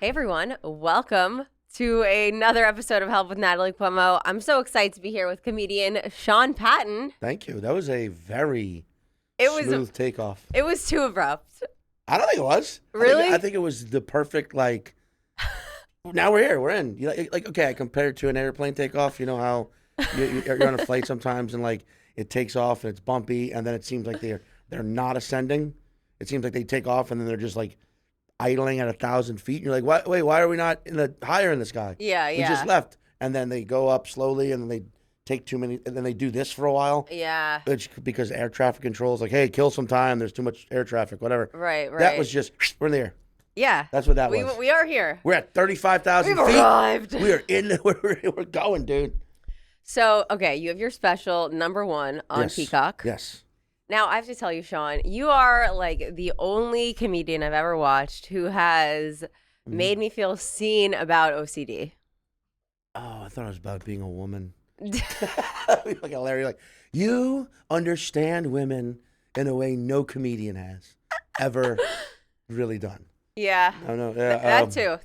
Hey everyone, welcome to another episode of Help with Natalie Cuomo. I'm so excited to be here with comedian Sean Patton. Thank you. That was a very It smooth takeoff. It was too abrupt. I don't think it was. Really? I think it was the perfect, like, now we're here. We're in. Okay, I compared it to an airplane takeoff. You know how you're on a flight sometimes and, like, it takes off and it's bumpy and then it seems like they're not ascending. It seems like they take off and then they're just, like, idling at 1,000 feet. And you're like, why are we not higher in the sky? Yeah. We just left. And then they go up slowly and then they take too many, and then they do this for a while. Yeah. Because air traffic control is like, hey, kill some time. There's too much air traffic, whatever. Right. That was just, we're in the air. Yeah. That's what that was. We are here. We're at 35,000 feet. We've arrived. We are in, we're going, dude. So, okay, you have your special #1 on Yes. Peacock. Yes. Now, I have to tell you, Sean, you are like the only comedian I've ever watched who has made me feel seen about OCD. Oh, I thought it was about being a woman. Like Larry, like, you understand women in a way no comedian has ever really done. Yeah. No. That too.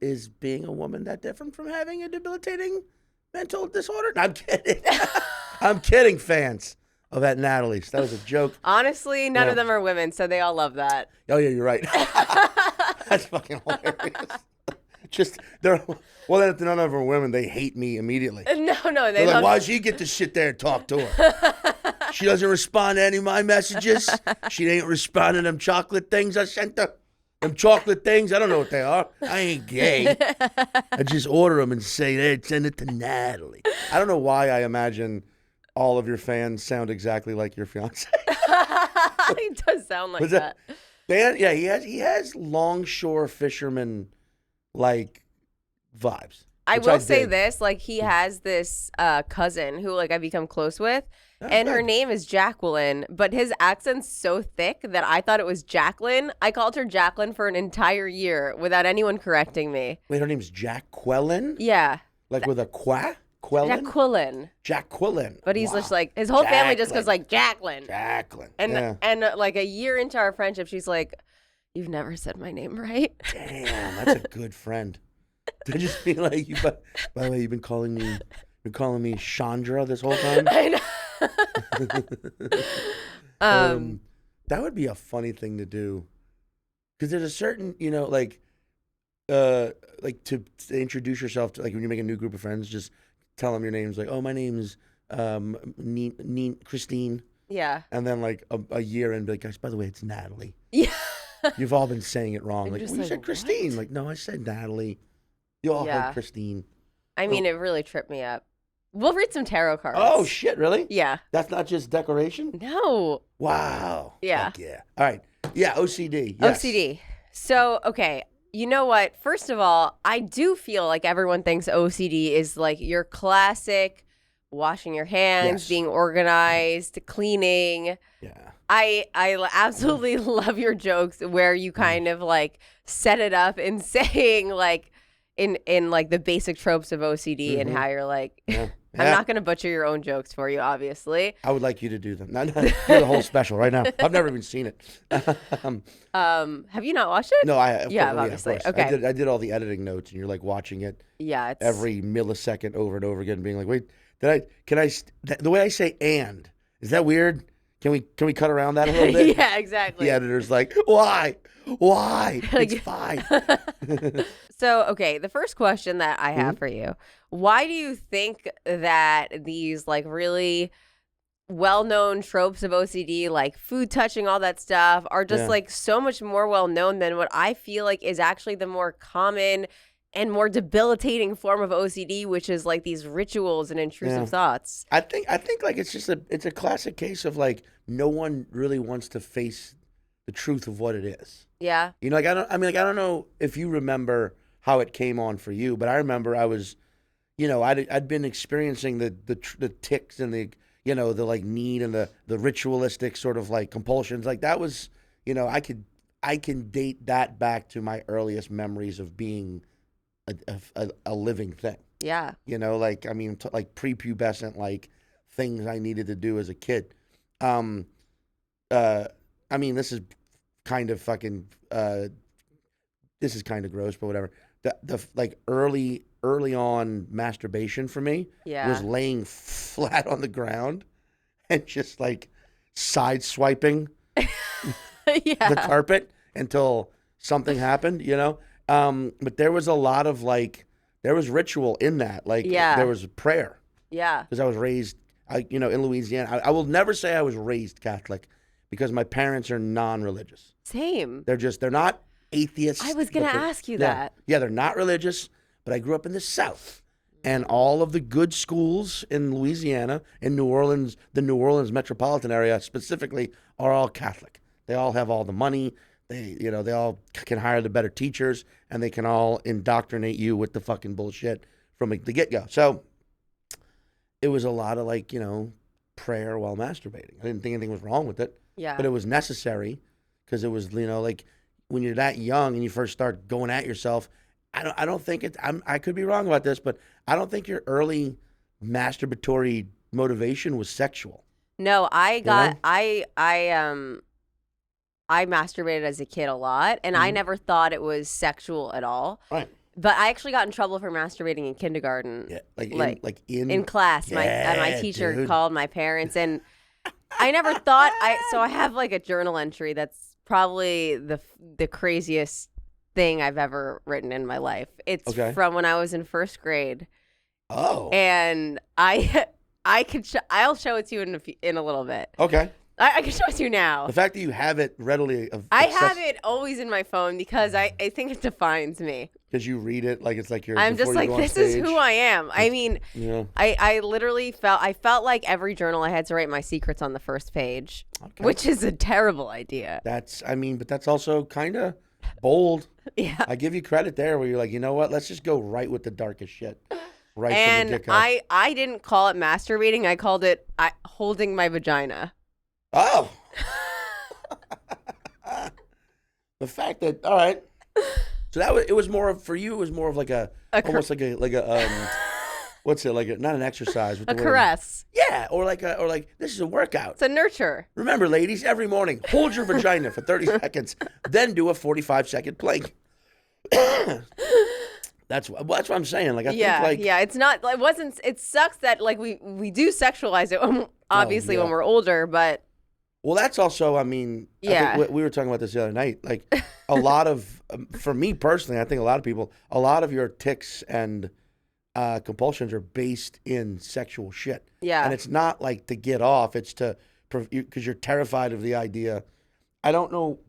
Is being a woman that different from having a debilitating mental disorder? No, I'm kidding. I'm kidding, fans of that Natalie's. That was a joke. Honestly, none of them are women, so they all love that. Oh yeah, you're right. That's fucking hilarious. Well, then if none of them are women, they hate me immediately. No, They're they like, love why does he get to sit there and talk to her? She doesn't respond to any of my messages. She ain't responding to them chocolate things I sent her. Them chocolate things, I don't know what they are. I ain't gay. I just order them and say, hey, send it to Natalie. I don't know why I imagine all of your fans sound exactly like your fiance. He does sound like that. Man, yeah, he has longshore fisherman like vibes. I will say this, like he has this cousin who like I become close with, and her name is Jacqueline, but his accent's so thick that I thought it was Jacqueline. I called her Jacqueline for an entire year without anyone correcting me. Wait, her name's Jacqueline? Yeah. Like with a qua? Quellen? Jacqueline. But he's just like, his whole family just goes like, Jacqueline. And like a year into our friendship, she's like, you've never said my name right. Damn, that's a good friend. To just be like, by the way, you've been calling me Chandra this whole time? I know. That would be a funny thing to do. Because there's a certain, like to introduce yourself to, like when you make a new group of friends, just tell them your names. Like, oh, my name's Christine. Yeah. And then like a year in, be like, guys, by the way, it's Natalie. Yeah. You've all been saying it wrong. Like, well, you said Christine. What? Like, no, I said Natalie. You all heard Christine. I mean, it really tripped me up. We'll read some tarot cards. Oh, shit, really? Yeah. That's not just decoration? No. Wow. Yeah. Fuck yeah. All right. Yeah, OCD. Yes. OCD. So, okay. You know what? First of all, I do feel like everyone thinks OCD is like your classic washing your hands, being organized, cleaning. Yeah. I absolutely love your jokes where you kind of like set it up in saying like in like the basic tropes of OCD and how you're like, I'm not going to butcher your own jokes for you, obviously. I would like you to do them. Not do the whole special right now. I've never even seen it. Have you not watched it? No, I have. Yeah, obviously. Of course. Okay. I did all the editing notes, and you're like watching it. Yeah, it's every millisecond over and over again, being like, wait, the way I say "and" is that weird? Can we cut around that a little bit? Yeah, exactly. The editor's like, why? It's fine. So, okay, the first question that I have for you, why do you think that these like really well-known tropes of OCD, like food touching, all that stuff, are just like so much more well-known than what I feel like is actually the more common and more debilitating form of OCD, which is like these rituals and intrusive thoughts? I think like it's a classic case of like no one really wants to face the truth of what it is. Yeah. Like I don't know if you remember how it came on for you, but I remember I was, I'd been experiencing the tics and the the like need and the ritualistic sort of like compulsions. Like that was, I can date that back to my earliest memories of being a living thing. Yeah. Like like prepubescent like things I needed to do as a kid. This is kind of fucking this is kind of gross, but whatever. The like early on masturbation for me was laying flat on the ground and just like side swiping the carpet until something happened, you know? But there was a lot of like, there was ritual in that. Like there was prayer. Yeah. Because I was raised, in Louisiana. I will never say I was raised Catholic because my parents are non-religious. Same. They're not atheists. I was going to ask you that. Yeah, they're not religious, but I grew up in the South. And all of the good schools in Louisiana, in New Orleans, the New Orleans metropolitan area specifically, are all Catholic. They all have all the money. They all can hire the better teachers, and they can all indoctrinate you with the fucking bullshit from the get-go. So it was a lot of like, prayer while masturbating. I didn't think anything was wrong with it. Yeah. But it was necessary because it was, like when you're that young and you first start going at yourself, I don't think I could be wrong about this, but I don't think your early masturbatory motivation was sexual. No, I masturbated as a kid a lot, and I never thought it was sexual at all. Right. But I actually got in trouble for masturbating in kindergarten. Yeah, in class. My teacher called my parents, and I never thought so I have like a journal entry that's probably the craziest thing I've ever written in my life. It's from when I was in first grade. Oh. And I'll show it to you in a little bit. Okay. I can show it to you now. The fact that you have it readily. I have it always in my phone because I think it defines me. Because you read it like it's like I'm just like, this is who I am. I mean, I literally felt like every journal I had to write my secrets on the first page, which is a terrible idea. But that's also kind of bold. Yeah. I give you credit there where you're like, you know what? Let's just go right with the darkest shit. Right and from the get-go. I didn't call it masturbating. I called it holding my vagina. Oh. The fact that, all right. So it was more of, for you, it was more of like almost like a what's it, like not an exercise. A caress. Yeah, or like this is a workout. It's a nurture. Remember, ladies, every morning, hold your vagina for 30 seconds, then do a 45-second plank. That's what I'm saying. Like I think like it's not. It wasn't. It sucks that like we do sexualize it obviously when we're older, but. Well, that's also, I mean, I think we were talking about this the other night. Like a lot of, for me personally, I think a lot of people, a lot of your tics and compulsions are based in sexual shit. Yeah. And it's not like to get off. It's because you're terrified of the idea. I don't know.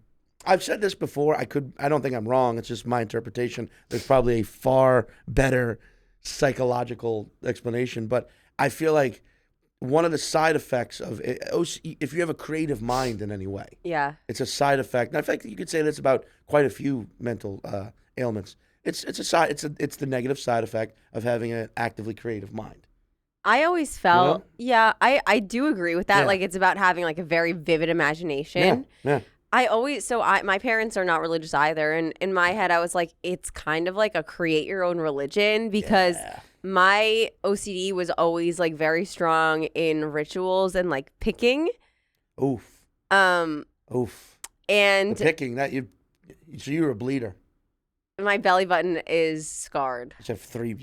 I've said this before. I don't think I'm wrong. It's just my interpretation. There's probably a far better psychological explanation. But I feel like one of the side effects of it, if you have a creative mind in any way, it's a side effect. And I think you could say this about quite a few mental ailments. It's the negative side effect of having an actively creative mind. I always felt, I do agree with that. Yeah. Like it's about having like a very vivid imagination. Yeah. My parents are not religious either, and in my head I was like, it's kind of like a create your own religion because. Yeah. My OCD was always like very strong in rituals and like picking. Oof. Oof. And the picking so you're a bleeder. My belly button is scarred. You just have three.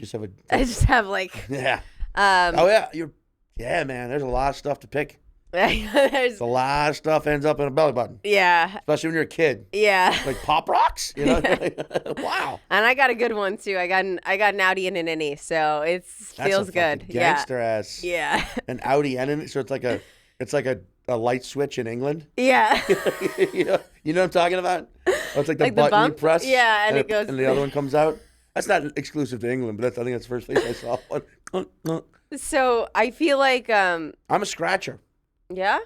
I just have like. Yeah. Man. There's a lot of stuff to pick. There's a lot of stuff ends up in a belly button. Yeah. Especially when you're a kid. Yeah. Like Pop Rocks, Wow. And I got a good one too. I got an Outie and an innie, so it feels good. Gangster ass. Yeah. An Outie and an innie, so it's like a light switch in England. Yeah. you know what I'm talking about? Oh, it's like the button you press. Yeah, and it goes. And the other one comes out. That's not exclusive to England, but I think that's the first place I saw one. So I feel like I'm a scratcher. Yeah.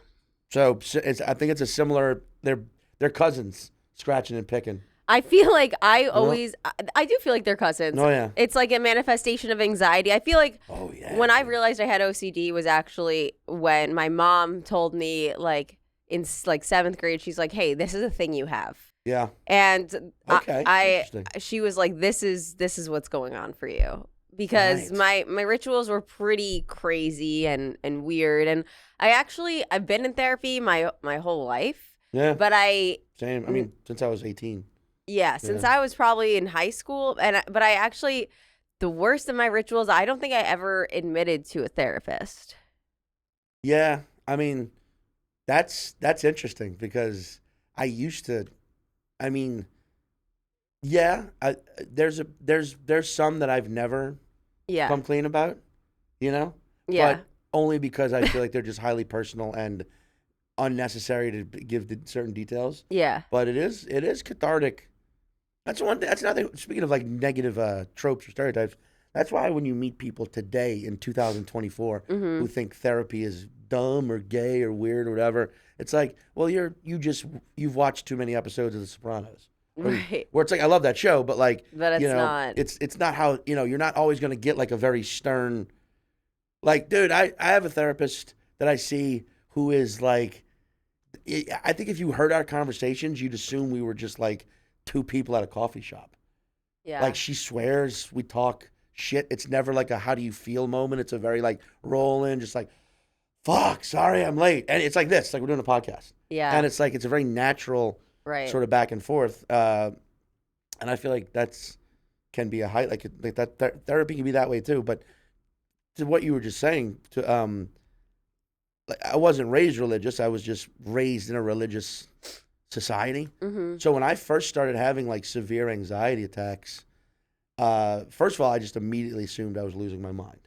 So I think it's a similar. They're cousins, scratching and picking. I feel like I do feel like they're cousins. Oh yeah. It's like a manifestation of anxiety. I feel like when I realized I had OCD was actually when my mom told me like in like 7th grade, she's like, "Hey, this is a thing you have." Yeah. And she was like, "This is what's going on for you." Because my rituals were pretty crazy and weird, and I've been in therapy my whole life. Yeah. But same. I mean, since I was 18. Yeah, since Yeah. I was probably in high school, but I actually, the worst of my rituals, I don't think I ever admitted to a therapist. Yeah, I mean, that's interesting because I used to. I mean, yeah, there's some that I've never Yeah, come clean about, you know, yeah, but only because I feel like they're just highly personal and unnecessary to give the certain details. yeah. But it is cathartic. That's one thing. That's another thing. Speaking of like negative tropes or stereotypes, that's why when you meet people today in 2024 Mm-hmm. who think therapy is dumb or gay or weird or whatever, it's like, well, you've watched too many episodes of The Sopranos, Right. where it's like I love that show, but like But it's not. it's not how you're not always going to get like a very stern like, dude. I have a therapist that I see who is like, I think if you heard our conversations, you'd assume we were just like two people at a coffee shop. Like Yeah. she swears, we talk shit. It's never like a how do you feel moment. It's a very like roll in, just like, fuck, sorry I'm late. And it's like this, like we're doing a podcast. And Yeah. it's like it's a very natural Right. sort of back and forth. And I feel like that's can be a high like that therapy can be that way too. But to what you were just saying, to like I wasn't raised religious. I was just raised in a religious society. Mm-hmm. So when I first started having like severe anxiety attacks, first of all, I just immediately assumed I was losing my mind.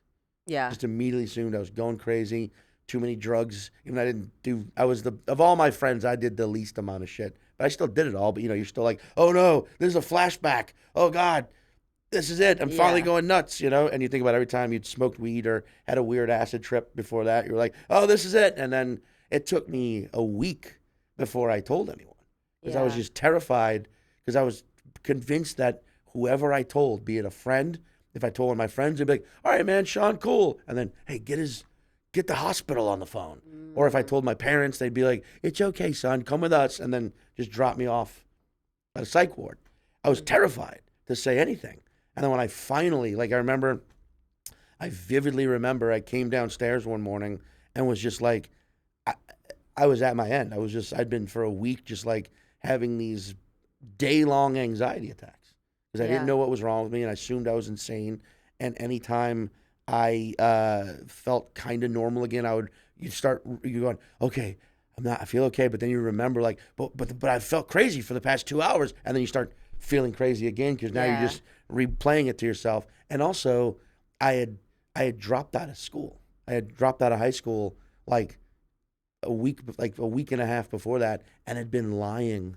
Yeah. Just immediately assumed I was going crazy, too many drugs. Even I didn't do. I was of all my friends, I did the least amount of shit, but I still did it all. But you're still like, oh no, this is a flashback. Oh God, this is it. I'm finally Yeah. going nuts. And you think about every time you'd smoked weed or had a weird acid trip before that. You were like, oh, this is it. And then it took me a week before I told anyone because I was Yeah. just terrified because I was convinced that whoever I told, be it a friend, if I told one of my friends, they'd be like, all right, man, Sean, cool. And then, hey, get the hospital on the phone. Or if I Mm. told my parents, they'd be like, it's okay, son, come with us. And then just drop me off at a psych ward. I was Mhm. terrified to say anything. And then when I finally, I vividly remember I came downstairs one morning and was just like, I, I was at my end. I'd been for a week just like having these day long anxiety attacks because I didn't Yeah. know what was wrong with me and I assumed I was insane. And anytime I felt kind of normal again, you going, okay, I feel okay. But then you remember like, but I felt crazy for the past 2 hours. And then you start feeling crazy again because now you're Yeah. just replaying it to yourself. And also, I had I had dropped out of school. I had dropped out of high school like a week and a half before that, and had been lying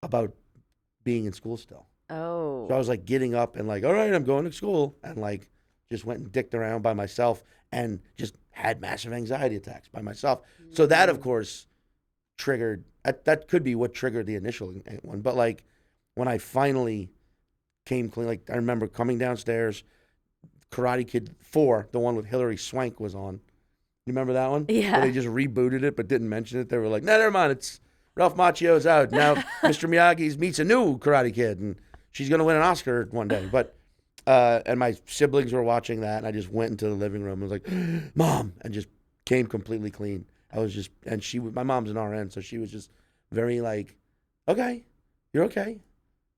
about being in school still. So I Oh. was like getting up and like, all right, I'm going to school, and like just went and dicked around by myself, and just had massive anxiety attacks by myself. So that, of Mm. course, triggered. That could be what triggered the initial one. But like when I finally came clean, like I remember coming downstairs, Karate Kid 4, the one with Hilary Swank was on. You remember that one? Where they Yeah. just rebooted it but didn't mention it. They were like, no, never mind. It's Ralph Macchio's out. Now Mr. Miyagi's meets a new Karate Kid and she's going to win an Oscar one day. But, and my siblings were watching that and I just went into the living room and was like, Mom, and just came completely clean. I was just, and my mom's an RN, so she was just very like, okay, you're okay.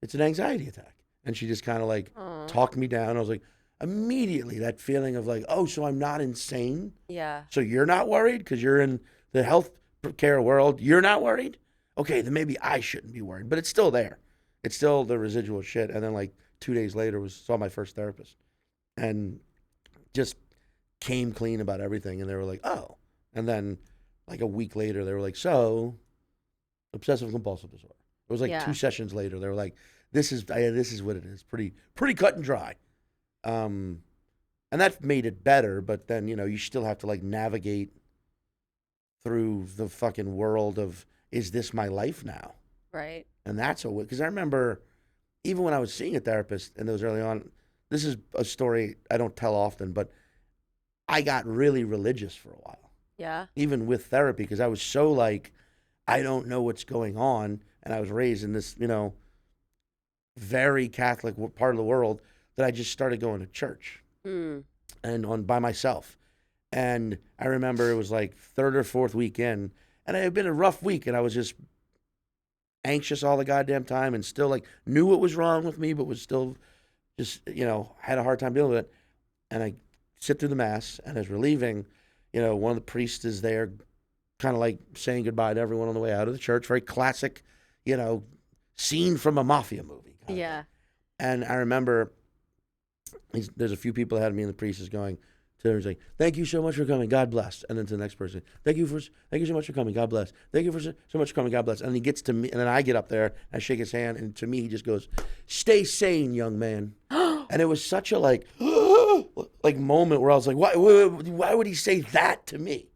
It's an anxiety attack. And she just kind of like Aw. talked me down. I was like, immediately that feeling of like, oh, so I'm not insane. Yeah. So you're not worried because you're in the health care world. You're not worried? Okay, then maybe I shouldn't be worried. But it's still there. It's still the residual shit. And then like 2 days later saw my first therapist and just came clean about everything. And they were like, oh. And then like a week later, they were like, so obsessive compulsive disorder. It was like two Yeah. sessions later. They were like, this is what it is. Pretty cut and dry. Um, and that made it better. But then you still have to like navigate through the fucking world of is this my life now? Right. And that's because I remember even when I was seeing a therapist and those early on. This is a story I don't tell often, but I got really religious for a while, Yeah. even with therapy, because I was so like, I don't know what's going on, and I was raised in this very Catholic part of the world that I just started going to church Mm. and on by myself. And I remember it was like third or fourth weekend, and it had been a rough week, and I was just anxious all the goddamn time and still like knew what was wrong with me, but was still just, had a hard time dealing with it. And I sit through the mass, and as we're leaving, one of the priests is there kind of like saying goodbye to everyone on the way out of the church. Very classic, scene from a mafia movie. Yeah. And I remember there's a few people ahead of me, and the priest is going to her, he's like, "Thank you so much for coming, God bless." And then to the next person, thank you so much for coming, God bless. Thank you so much for coming, God bless. And he gets to me, and then I get up there, I shake his hand, and to me he just goes, "Stay sane, young man." And it was such a like moment where I was like, why would he say that to me?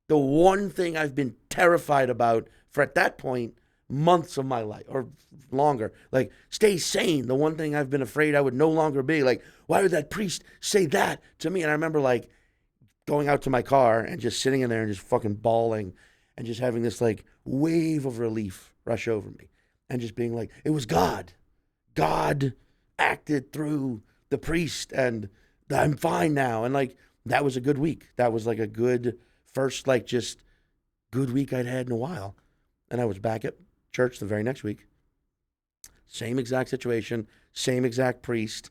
The one thing I've been terrified about for, at that point, months of my life or longer, like, stay sane. The one thing I've been afraid I would no longer be. Like, why would that priest say that to me? And I remember like going out to my car and just sitting in there and just fucking bawling and just having this like wave of relief rush over me and just being like, it was God. God acted through the priest and I'm fine now. And like, that was a good week. That was like a good first, like just good week I'd had in a while. And I was back at church the very next week. Same exact situation, same exact priest.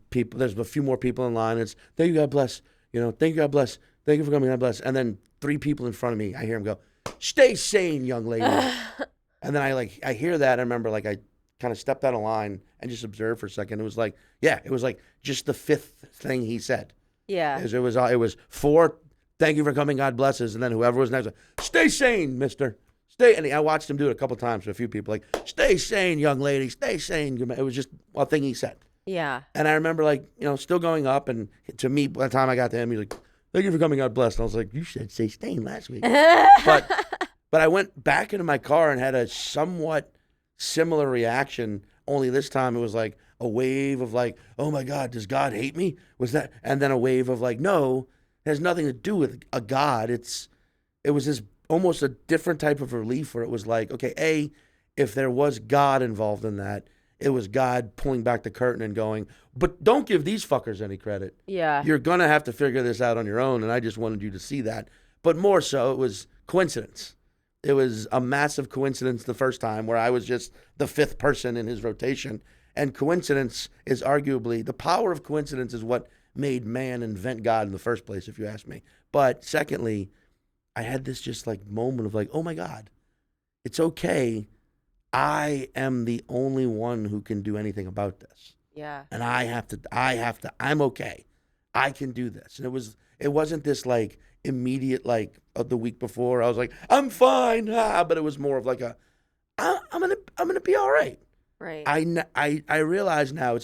People, there's a few more people in line. It's, thank you, God bless. Thank you, God bless. Thank you for coming, God bless. And then 3 people in front of me, I hear him go, "Stay sane, young lady." And then I hear that. I remember like I kind of stepped out of line and just observed for a second. It was like, it was like just the 5th thing he said. Yeah. It was 4, "Thank you for coming, God blesses." And then whoever was next, "Stay sane, mister. Stay." And I watched him do it a couple times to a few people, like, "Stay sane, young lady. Stay sane." It was just a thing he said. Yeah. And I remember like, still going up. And to me, by the time I got to him, he's like, "Thank you for coming, God bless." And I was like, "You said stay sane last week." But I went back into my car and had a somewhat similar reaction. Only this time it was like a wave of like, "Oh my God, does God hate me?" Was that? And then a wave of like, no, it has nothing to do with a God. It was this almost a different type of relief where it was like, okay, if there was God involved in that, it was God pulling back the curtain and going, "But don't give these fuckers any credit. Yeah. You're going to have to figure this out on your own." And I just wanted you to see that. But more so, it was coincidence. It was a massive coincidence the first time where I was just the 5th person in his rotation. And coincidence is arguably, the power of coincidence is what made man invent God in the first place, if you ask me. But secondly, I had this just like moment of like, oh my God, it's okay. I am the only one who can do anything about this. Yeah. And I'm okay. I can do this. And it wasn't this like immediate, like of the week before, I was like, "I'm fine." But it was more of like I'm going to be all right. Right. I realize now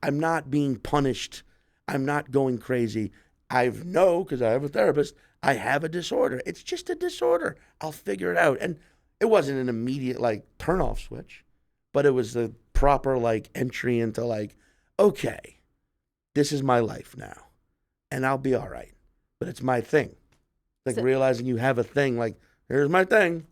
I'm not being punished. I'm not going crazy. Because I have a therapist, I have a disorder. It's just a disorder. I'll figure it out. And it wasn't an immediate like turn off switch, but it was the proper like entry into like, okay, this is my life now and I'll be all right. But it's my thing. Like realizing you have a thing, like, here's my thing.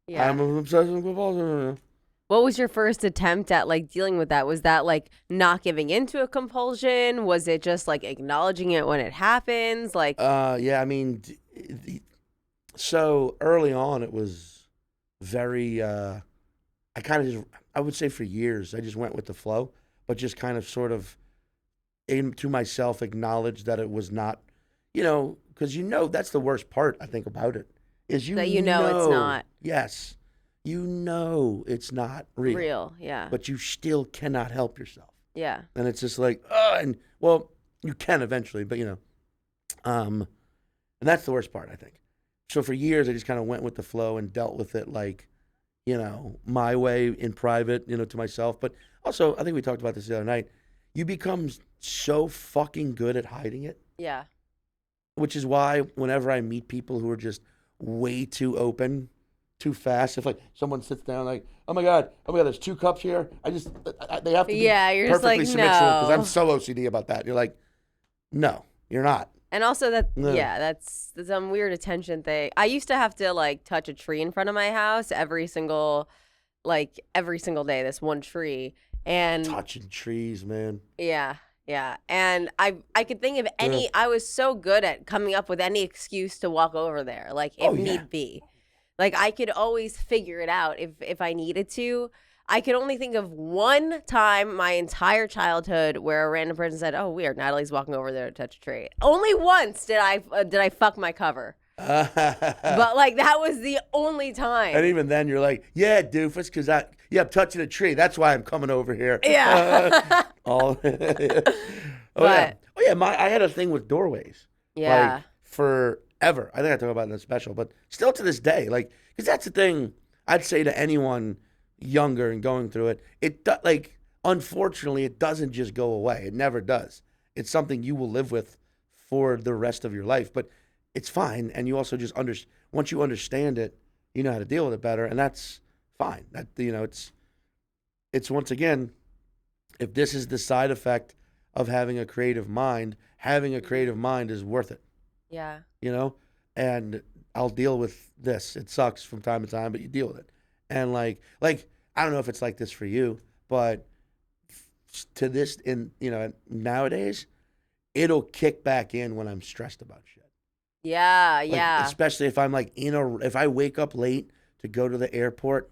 Yeah. I'm an obsessive compulsive. What was your first attempt at like dealing with that? Was that like not giving into a compulsion? Was it just like acknowledging it when it happens? Like, yeah, I mean, so early on it was very, I would say for years, I just went with the flow, but just kind of sort of to myself acknowledged that it was not, because that's the worst part I think about it is that it's not. Yes. It's not real. Yeah. But you still cannot help yourself. Yeah. And it's just like, you can eventually, but and that's the worst part, I think. So for years, I just kind of went with the flow and dealt with it like, my way in private, to myself. But also, I think we talked about this the other night. You become so fucking good at hiding it. Yeah. Which is why whenever I meet people who are just way too open, too fast, if like someone sits down like, oh my God, there's 2 cups here. They have to be you're just perfectly like, symmetrical because no. I'm so OCD about that. You're like, no, you're not. And also that's some weird attention thing. I used to have to like touch a tree in front of my house every single day, this one tree. And touching trees, man. Yeah. Yeah. And I could think of I was so good at coming up with any excuse to walk over there, like if need be. Like I could always figure it out if I needed to. I could only think of one time my entire childhood where a random person said, "Oh, weird, Natalie's walking over there to touch a tree." Only once did I fuck my cover. But like that was the only time. And even then, you're like, "Yeah, doofus, because I'm touching a tree. That's why I'm coming over here." Yeah. Oh yeah. I had a thing with doorways. Yeah. Like forever. I think I talked about it in a special, but still to this day, like, because that's the thing I'd say to anyone younger and going through it. Like, unfortunately, it doesn't just go away. It never does. It's something you will live with for the rest of your life, but it's fine. And you also just once you understand it, you know how to deal with it better, and that's fine. That, it's once again, if this is the side effect of having a creative mind is worth it. Yeah. And I'll deal with this. It sucks from time to time, but you deal with it. And like I don't know if it's like this for you, but to this nowadays, it'll kick back in when I'm stressed about shit. Yeah, Like, yeah. especially if I'm like if I wake up late to go to the airport,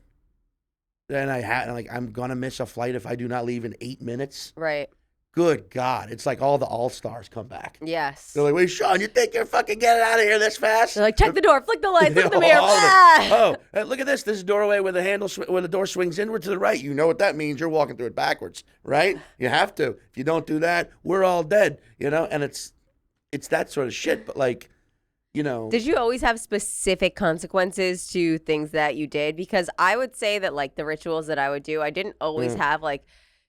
then I'm gonna miss a flight if I do not leave in 8 minutes. Right. Good God. It's like all the all-stars come back. Yes. They're like, wait, Sean, you think you're fucking getting out of here this fast? They're like, check the door, flick the lights, look at the mirror. Look at this. This is a doorway where the door swings inward to the right. You know what that means. You're walking through it backwards, right? You have to. If you don't do that, we're all dead, And it's that sort of shit, but like, Did you always have specific consequences to things that you did? Because I would say that like the rituals that I would do, I didn't always have like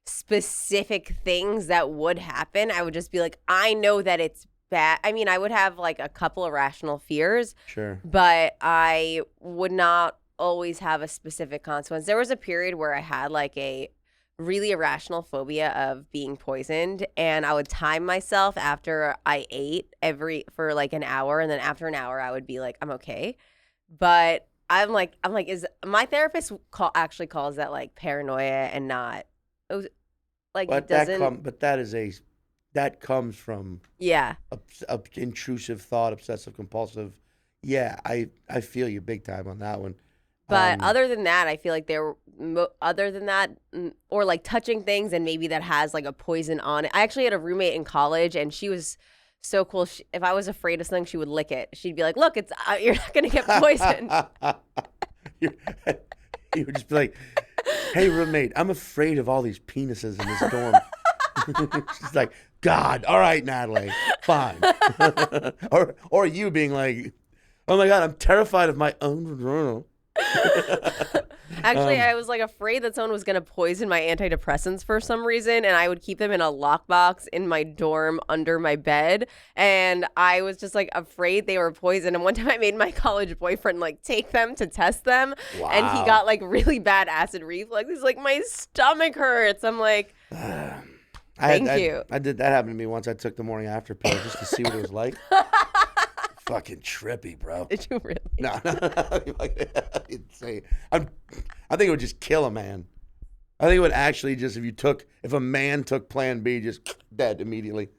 specific things that would happen. I would just be like, I know that it's bad. I mean, I would have like a couple of rational fears. Sure. But I would not always have a specific consequence. There was a period where I had like a really irrational phobia of being poisoned, and I would time myself after I ate for like an hour, and then after an hour I would be like, I'm okay. But I'm like is my therapist actually calls that like paranoia and not like But it doesn't that comes from intrusive thought, obsessive compulsive. Yeah, I feel you big time on that one. But other than that, I feel like other than that, or like touching things and maybe that has like a poison on it. I actually had a roommate in college, and she was so cool. If I was afraid of something, she would lick it. She'd be like, "Look, it's you're not gonna get poisoned." You would just be like, "Hey, roommate, I'm afraid of all these penises in this dorm." She's like, "God, all right, Natalie, fine." or you being like, "Oh my God, I'm terrified of my own vagina." Actually, I was like afraid that someone was going to poison my antidepressants for some reason, and I would keep them in a lockbox in my dorm under my bed, and I was just like afraid they were poisoned. And one time I made my college boyfriend like take them to test them. Wow. And he got like really bad acid reflux. He's like, my stomach hurts. I'm like, thank you. I did that happen to me once. I took the morning after pill just to see what it was like. Fucking trippy, bro. Did you really? No. Insane. I think it would just kill a man. I think it would actually just, if a man took Plan B, just dead immediately.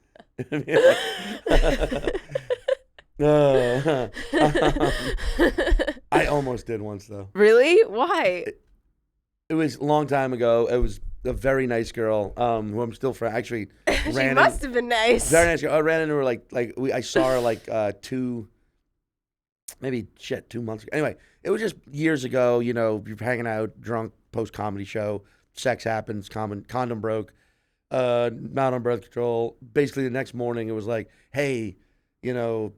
I almost did once, though. Really? Why? It was a long time ago. It was a very nice girl, who I'm still friends. Actually, she must have been nice. Very nice girl. I ran into her I saw her like 2 months ago. Anyway, it was just years ago. You're hanging out, drunk, post-comedy show. Sex happens. Condom broke. Not on birth control. Basically, the next morning it was like, hey, we'll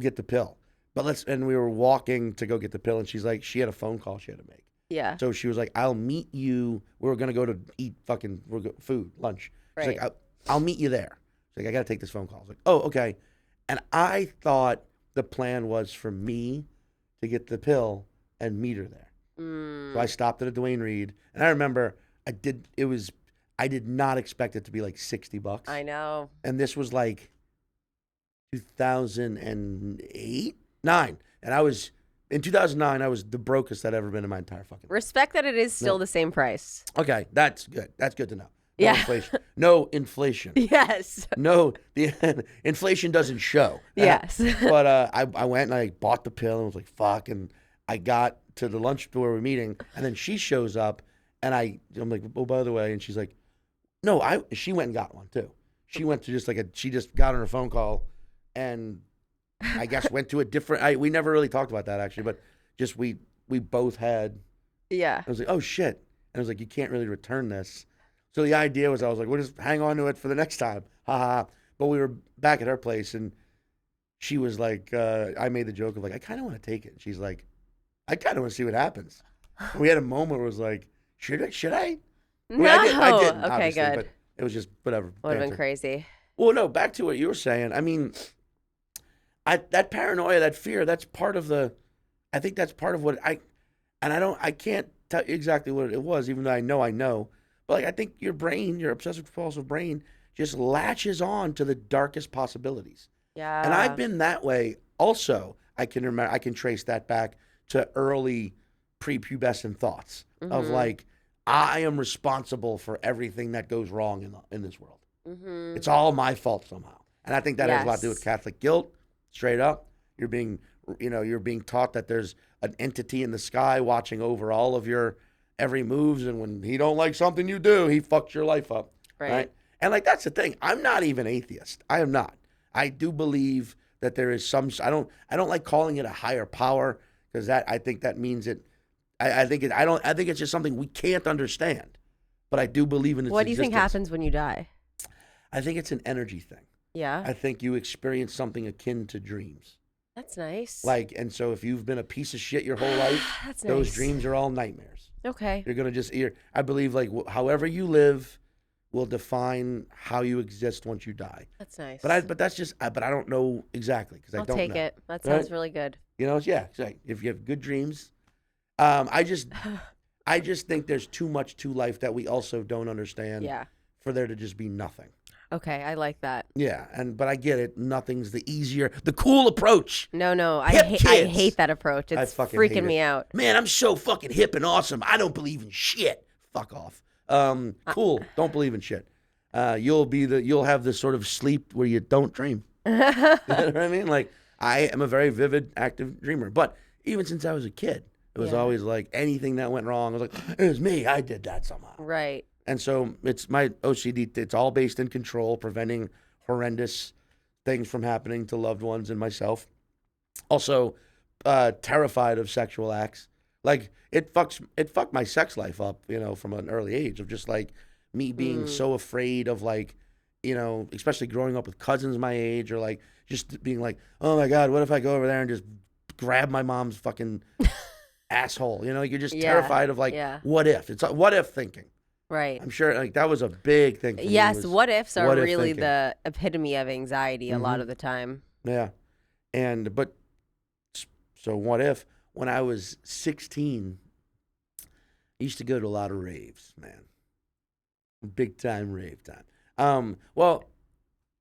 get the pill. And we were walking to go get the pill, and she's like, she had a phone call she had to make. Yeah. So she was like, I'll meet you. We were going to go to eat food, lunch. She's Right. like, I'll meet you there. She's like, I got to take this phone call. I was like, oh, okay. And I thought the plan was for me to get the pill and meet her there. So I stopped at a Duane Reade. And I remember I did not expect it to be like $60. I know. And this was like 2008, 9. And in 2009, I was the brokest I'd ever been in my entire fucking life. Respect that it is still the same price. Okay, that's good. That's good to know. Yeah. Inflation. No inflation. Yes. No, the inflation doesn't show. Yes. But I went and I bought the pill and was like, fuck. And I got to the lunch where we're meeting, and then she shows up, and I'm like, oh, by the way, and she's like, no, she went and got one too. She went to she just got on her phone call, and I guess went to a different. We never really talked about that actually, but just we both had. Yeah. I was like, oh shit, and I was like, you can't really return this. So the idea was, I was like, we'll just hang on to it for the next time, haha. But we were back at her place, and she was like, I made the joke of like, I kind of want to take it. And she's like, I kind of want to see what happens. And we had a moment where it was like, should I? No. I didn't, okay, good. But it was just whatever. Would have been crazy. Well, no, back to what you were saying. I mean, that paranoia, that fear, that's part of I think that's part of what I can't tell you exactly what it was, even though I know. But like, I think your brain, your obsessive compulsive brain, just latches on to the darkest possibilities. Yeah. And I've been that way also. I can remember, I can trace that back to early prepubescent thoughts of like, I am responsible for everything that goes wrong in this world. It's all my fault somehow. And I think that has a lot to do with Catholic guilt. Straight up, you're being taught that there's an entity in the sky watching over all of your every moves, and when he don't like something you do, he fucks your life up. Right? And like, that's the thing. I'm not even atheist. I am not. I do believe that there is some. I don't like calling it a higher power, because I think that means it. I think it's just something we can't understand. But I do believe in its What do you think existence. happens when you die? I think it's an energy thing. Yeah. I think you experience something akin to dreams. That's nice. Like, and so if you've been a piece of shit your whole life, those dreams are all nightmares. Okay. You're going to just, I believe, like, however you live will define how you exist once you die. That's nice. But I don't know exactly, because I don't know. I'll take it. That sounds really good. You know, yeah. If you have good dreams, I just think there's too much to life that we also don't understand. Yeah. For there to just be nothing. Okay, I like that. Yeah, but I get it. Nothing's the cool approach. No, I hate that approach. It's freaking me out. Man, I'm so fucking hip and awesome. I don't believe in shit. Fuck off. Cool. Don't believe in shit. You'll have this sort of sleep where you don't dream. You know what I mean? Like, I am a very vivid, active dreamer. But even since I was a kid, it was always like anything that went wrong, I was like, it was me. I did that somehow. Right. And so it's my OCD. It's all based in control, preventing horrendous things from happening to loved ones and myself. Also, terrified of sexual acts. Like, it fucked my sex life up, from an early age, of just like me being so afraid of, like, especially growing up with cousins my age, or like just being like, oh my God, what if I go over there and just grab my mom's fucking asshole? You're just terrified of, like, what if? It's what if thinking. Right. I'm sure, like, that was a big thing for me. Yes, what ifs are really thinking. the epitome of anxiety a lot of the time. Yeah. So what if, when I was 16, I used to go to a lot of raves, man. Big time rave time. Well,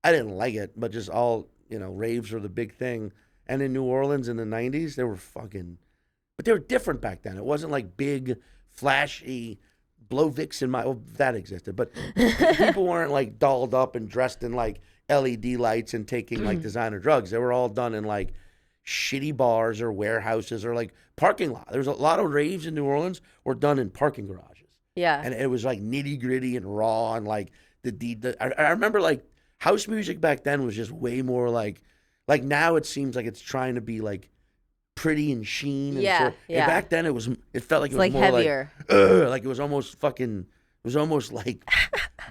I didn't like it, but just all, raves were the big thing. And in New Orleans in the 90s, they were but they were different back then. It wasn't like big, flashy, blow Vicks in that existed, but people weren't like dolled up and dressed in like LED lights and taking like designer drugs. They were all done in like shitty bars or warehouses or like parking lot. There was a lot of raves in New Orleans were done in parking garages. Yeah. And it was like nitty gritty and raw, and like I remember, like, house music back then was just way more like now it seems like it's trying to be like pretty and sheen. And yeah. And back then it felt like it was like more heavier. Like it was almost like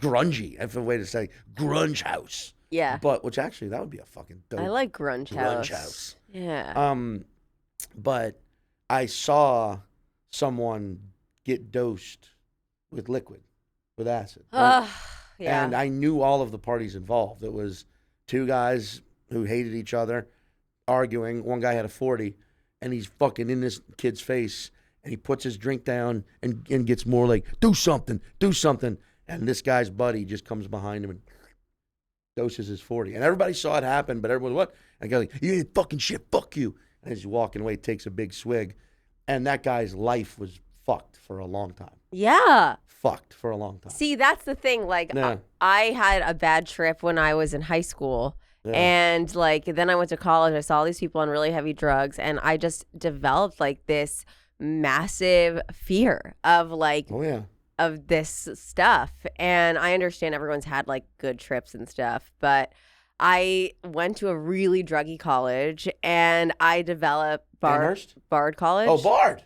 grungy. I have a way to say grunge house. Yeah. But which actually that would be a fucking dope. I like grunge house. Yeah. But I saw someone get dosed with liquid, with acid. Right? Yeah. And I knew all of the parties involved. It was two guys who hated each other, arguing. One guy had a 40. And he's fucking in this kid's face, and he puts his drink down and gets more like, do something. And this guy's buddy just comes behind him and doses his 40. And everybody saw it happen, but everyone, what? And I go, like, you ain't fucking shit, fuck you. And as he's walking away, takes a big swig. And that guy's life was fucked for a long time. Yeah. Fucked for a long time. See, that's the thing. Like, I had a bad trip when I was in high school. And like then I went to college. I saw these people on really heavy drugs, and I just developed like this massive fear of like of this stuff. And I understand everyone's had like good trips and stuff, but I went to a really druggy college, and I developed Bard College. Oh, Bard.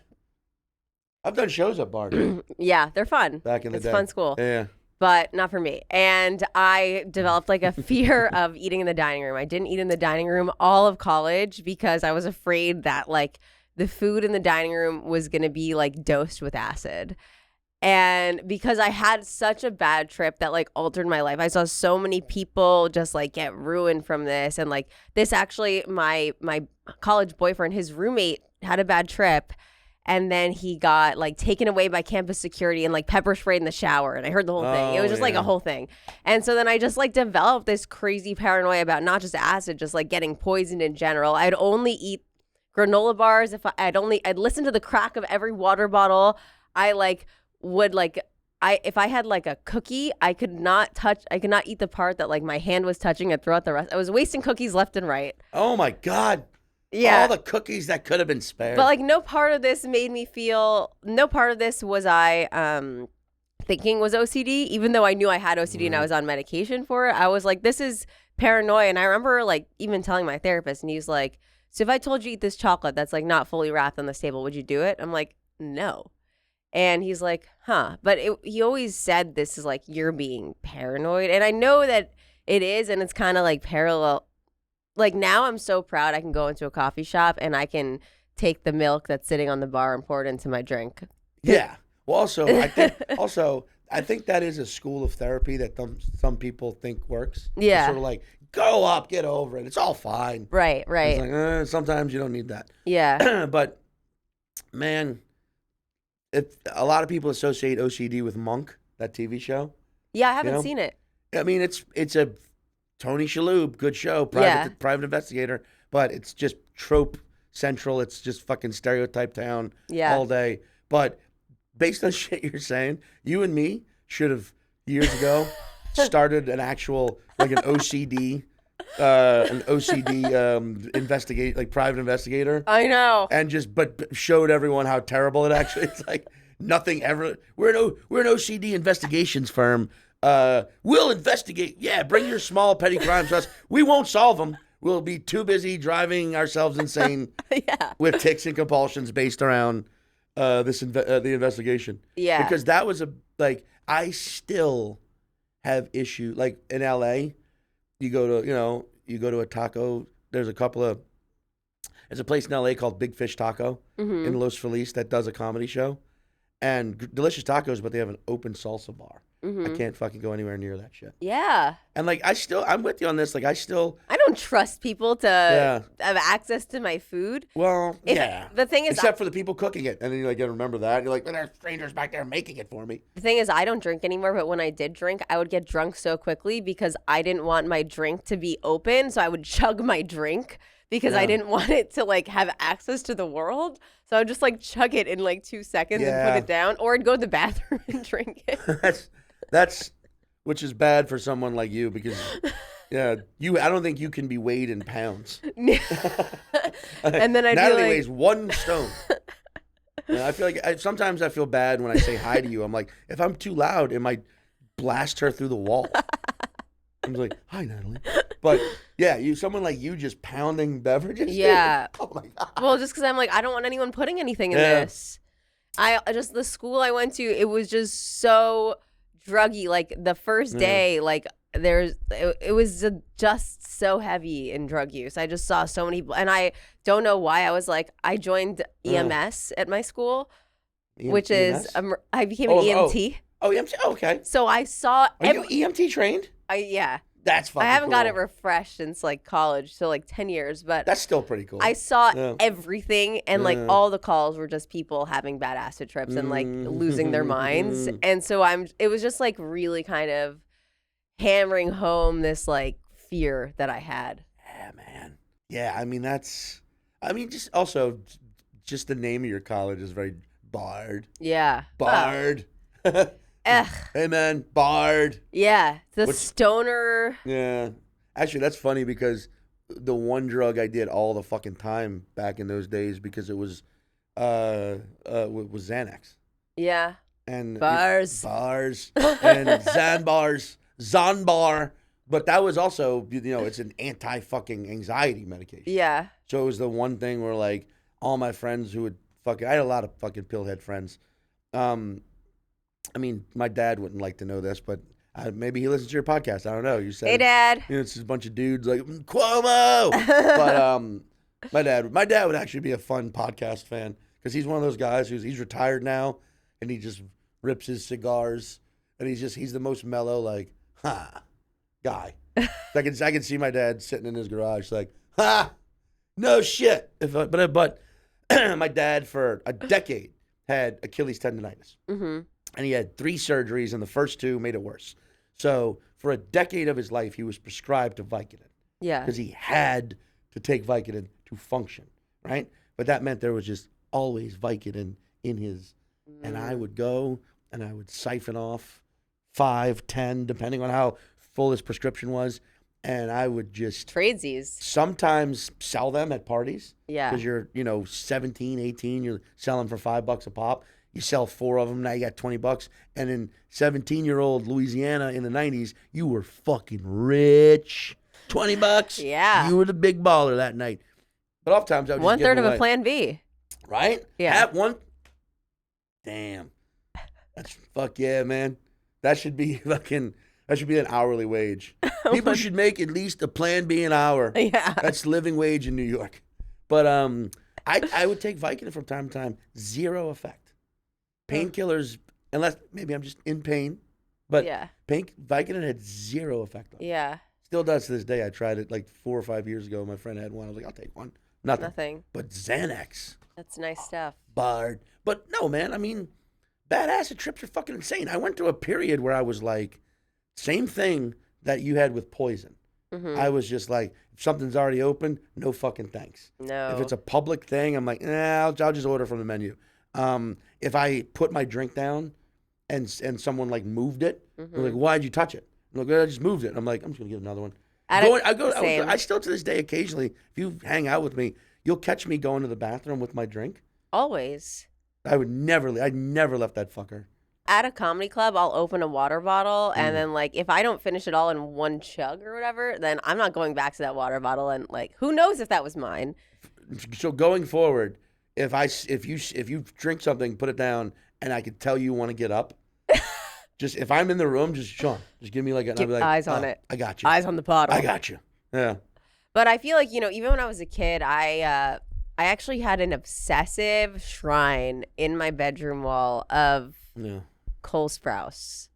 I've done shows at Bard. Yeah, they're fun. Back in the day. It's a fun school. Yeah. But not for me. And I developed like a fear of eating in the dining room. I didn't eat in the dining room all of college because I was afraid that like the food in the dining room was going to be like dosed with acid. And because I had such a bad trip that like altered my life, I saw so many people just like get ruined from this. And like this actually, my college boyfriend, his roommate had a bad trip. And then he got like taken away by campus security and like pepper sprayed in the shower. And I heard the whole thing. It was just like a whole thing. And so then I just like developed this crazy paranoia about not just acid, just like getting poisoned in general. I'd only eat granola bars if I'd listen to the crack of every water bottle. I like would like if I had like a cookie, I could not eat the part that like my hand was touching and throw out the rest. I was wasting cookies left and right. Oh my God. Yeah. All the cookies that could have been spared. But like no part of this was I thinking was OCD, even though I knew I had OCD and I was on medication for it. I was like, this is paranoia. And I remember like even telling my therapist, and he was like, so if I told you eat this chocolate that's like not fully wrapped on the table, would you do it? I'm like, no. And he's like, huh. But he always said this is like, you're being paranoid. And I know that it is, and it's kind of like parallel. Like now I'm so proud I can go into a coffee shop and I can take the milk that's sitting on the bar and pour it into my drink. Yeah. Well, I think that is a school of therapy that some people think works. Yeah. It's sort of like, go up, get over it. It's all fine. Right. It's like, sometimes you don't need that. Yeah. But, man, a lot of people associate OCD with Monk, that TV show. Yeah, I haven't seen it. I mean, it's a Tony Shalhoub, good show, private investigator, but it's just trope central. It's just fucking stereotype town all day. But based on shit you're saying, you and me should have years ago started an actual like an OCD investigate, like private investigator. I know. And but showed everyone how terrible it actually. It's like nothing ever. We're an OCD investigations firm. We'll investigate. Yeah, bring your small petty crimes to us. We won't solve them. We'll be too busy driving ourselves insane with tics and compulsions based around the investigation. Yeah, because that was I still have issue. Like in LA, you go to a taco. There's a place in LA called Big Fish Taco in Los Feliz that does a comedy show, and delicious tacos, but they have an open salsa bar. I can't fucking go anywhere near that shit. Yeah. And like I'm with you on this. Like I don't trust people to have access to my food. Well, The thing is, except for the people cooking it, and then you like remember that. You're like, there's strangers back there making it for me. The thing is, I don't drink anymore. But when I did drink, I would get drunk so quickly because I didn't want my drink to be open. So I would chug my drink because I didn't want it to like have access to the world. So I would just like chug it in like 2 seconds and put it down, or I'd go to the bathroom and drink it. That's which is bad for someone like you because I don't think you can be weighed in pounds. And then Natalie weighs 1 stone. I feel like sometimes I feel bad when I say hi to you. I'm like, if I'm too loud, it might blast her through the wall. I'm like, hi, Natalie. But someone like you just pounding beverages. Yeah. Oh my God. Well, just because I'm like, I don't want anyone putting anything in this. The school I went to, it was just so druggy. Like the first day, like it was just so heavy in drug use. I just saw so many, and I don't know why. I was like, I joined EMS at my school, which is I became an EMT. Oh, EMT. Oh, okay. So I saw. Are you EMT trained? Yeah. That's fucking I haven't cool. got it refreshed since like college, so like 10 years, but that's still pretty cool. I saw everything, and like all the calls were just people having bad acid trips and like losing their minds. And so it was just like really kind of hammering home this like fear that I had. Yeah, man. Yeah, I mean just the name of your college is very Bard. Yeah. Bard. Ugh. Hey man, Bard. Yeah, stoner. Yeah, Actually, that's funny because the one drug I did all the fucking time back in those days because it was was Xanax Yeah. and Bars. bars and Zonbar. But that was also, it's an anti fucking anxiety medication. Yeah. So it was the one thing where like all my friends who would fucking, I had a lot of fucking pillhead friends. I mean, my dad wouldn't like to know this, but maybe he listens to your podcast. I don't know. You said, Hey, Dad. it's just a bunch of dudes like Cuomo. But my dad would actually be a fun podcast fan because he's one of those guys he's retired now, and he just rips his cigars, and he's the most mellow like guy. I can see my dad sitting in his garage like no shit. But my dad for a decade had Achilles tendonitis. Mm-hmm. And he had 3 surgeries, and the first 2 made it worse. So for a decade of his life, he was prescribed to Vicodin. Yeah. Because he had to take Vicodin to function, right? But that meant there was just always Vicodin in his. And I would go and I would siphon off 5, 10, depending on how full his prescription was. And I would just Tradesies. sometimes sell them at parties. Yeah. Because you're, 17, 18, you're selling for $5 a pop. You sell 4 of them, now you got $20. And in 17-year-old Louisiana in the 90s, you were fucking rich. $20. Yeah. You were the big baller that night. But oftentimes I would just give 1/3 them of away. a Plan B. Right? Yeah. Have one. Damn. Fuck yeah, man. That should be an hourly wage. People should make at least a Plan B an hour. Yeah. That's living wage in New York. But I would take Vicodin from time to time. 0 effect. Painkillers, unless maybe I'm just in pain, but Yeah. Vicodin had 0 effect on me. Yeah. Still does to this day. I tried it like 4 or 5 years ago. My friend had one. I was like, I'll take one. Nothing. But Xanax, That's nice stuff. Bard. But no, man, I mean, bad acid trips are fucking insane. I went through a period where I was like, same thing that you had with poison. Mm-hmm. I was just like, if something's already open, no fucking thanks. No. If it's a public thing, I'm like, I'll just order from the menu. If I put my drink down and someone like moved it, they're like, why'd you touch it? I'm like, I just moved it. I'm like, I'm just gonna get another one. I still to this day occasionally, if you hang out with me, you'll catch me going to the bathroom with my drink. Always. I never left that fucker. At a comedy club, I'll open a water bottle, and then like if I don't finish it all in one chug or whatever, then I'm not going back to that water bottle. And like, who knows if that was mine? So going forward, if you drink something, put it down, and I could tell you want to get up. Just if I'm in the room, just Sean, just give me like I'll be like, eyes on it. I got you. Eyes on the bottle. I got you. Yeah. But I feel like, even when I was a kid, I actually had an obsessive shrine in my bedroom wall of Cole Sprouse.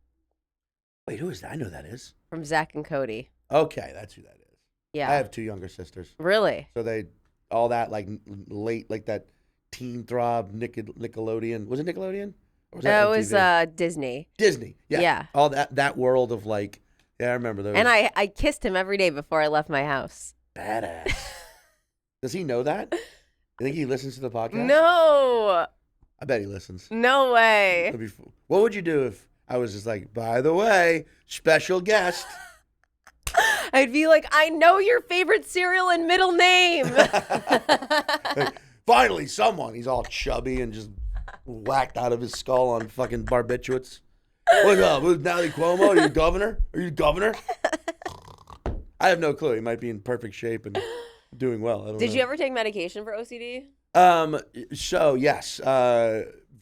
Wait, who is that? I know who that is. From Zach and Cody. Okay, that's who that is. Yeah. I have 2 younger sisters. Really? So they all that like late like that teen throb Nickelodeon. Was it Nickelodeon? Or was that it was MTV? Disney. Disney. Yeah. Yeah. All that world of like, yeah, I remember those. And I kissed him every day before I left my house. Badass. Does he know that? You think he listens to the podcast? No. I bet he listens. No way. What would you do if I was just like, by the way, special guest? I'd be like, I know your favorite cereal and middle name. Finally, someone. He's all chubby and just whacked out of his skull on fucking barbiturates. What's up? Who's Natalie Cuomo? Are you governor? I have no clue. He might be in perfect shape and doing well. I don't know. Did you ever take medication for OCD? So yes,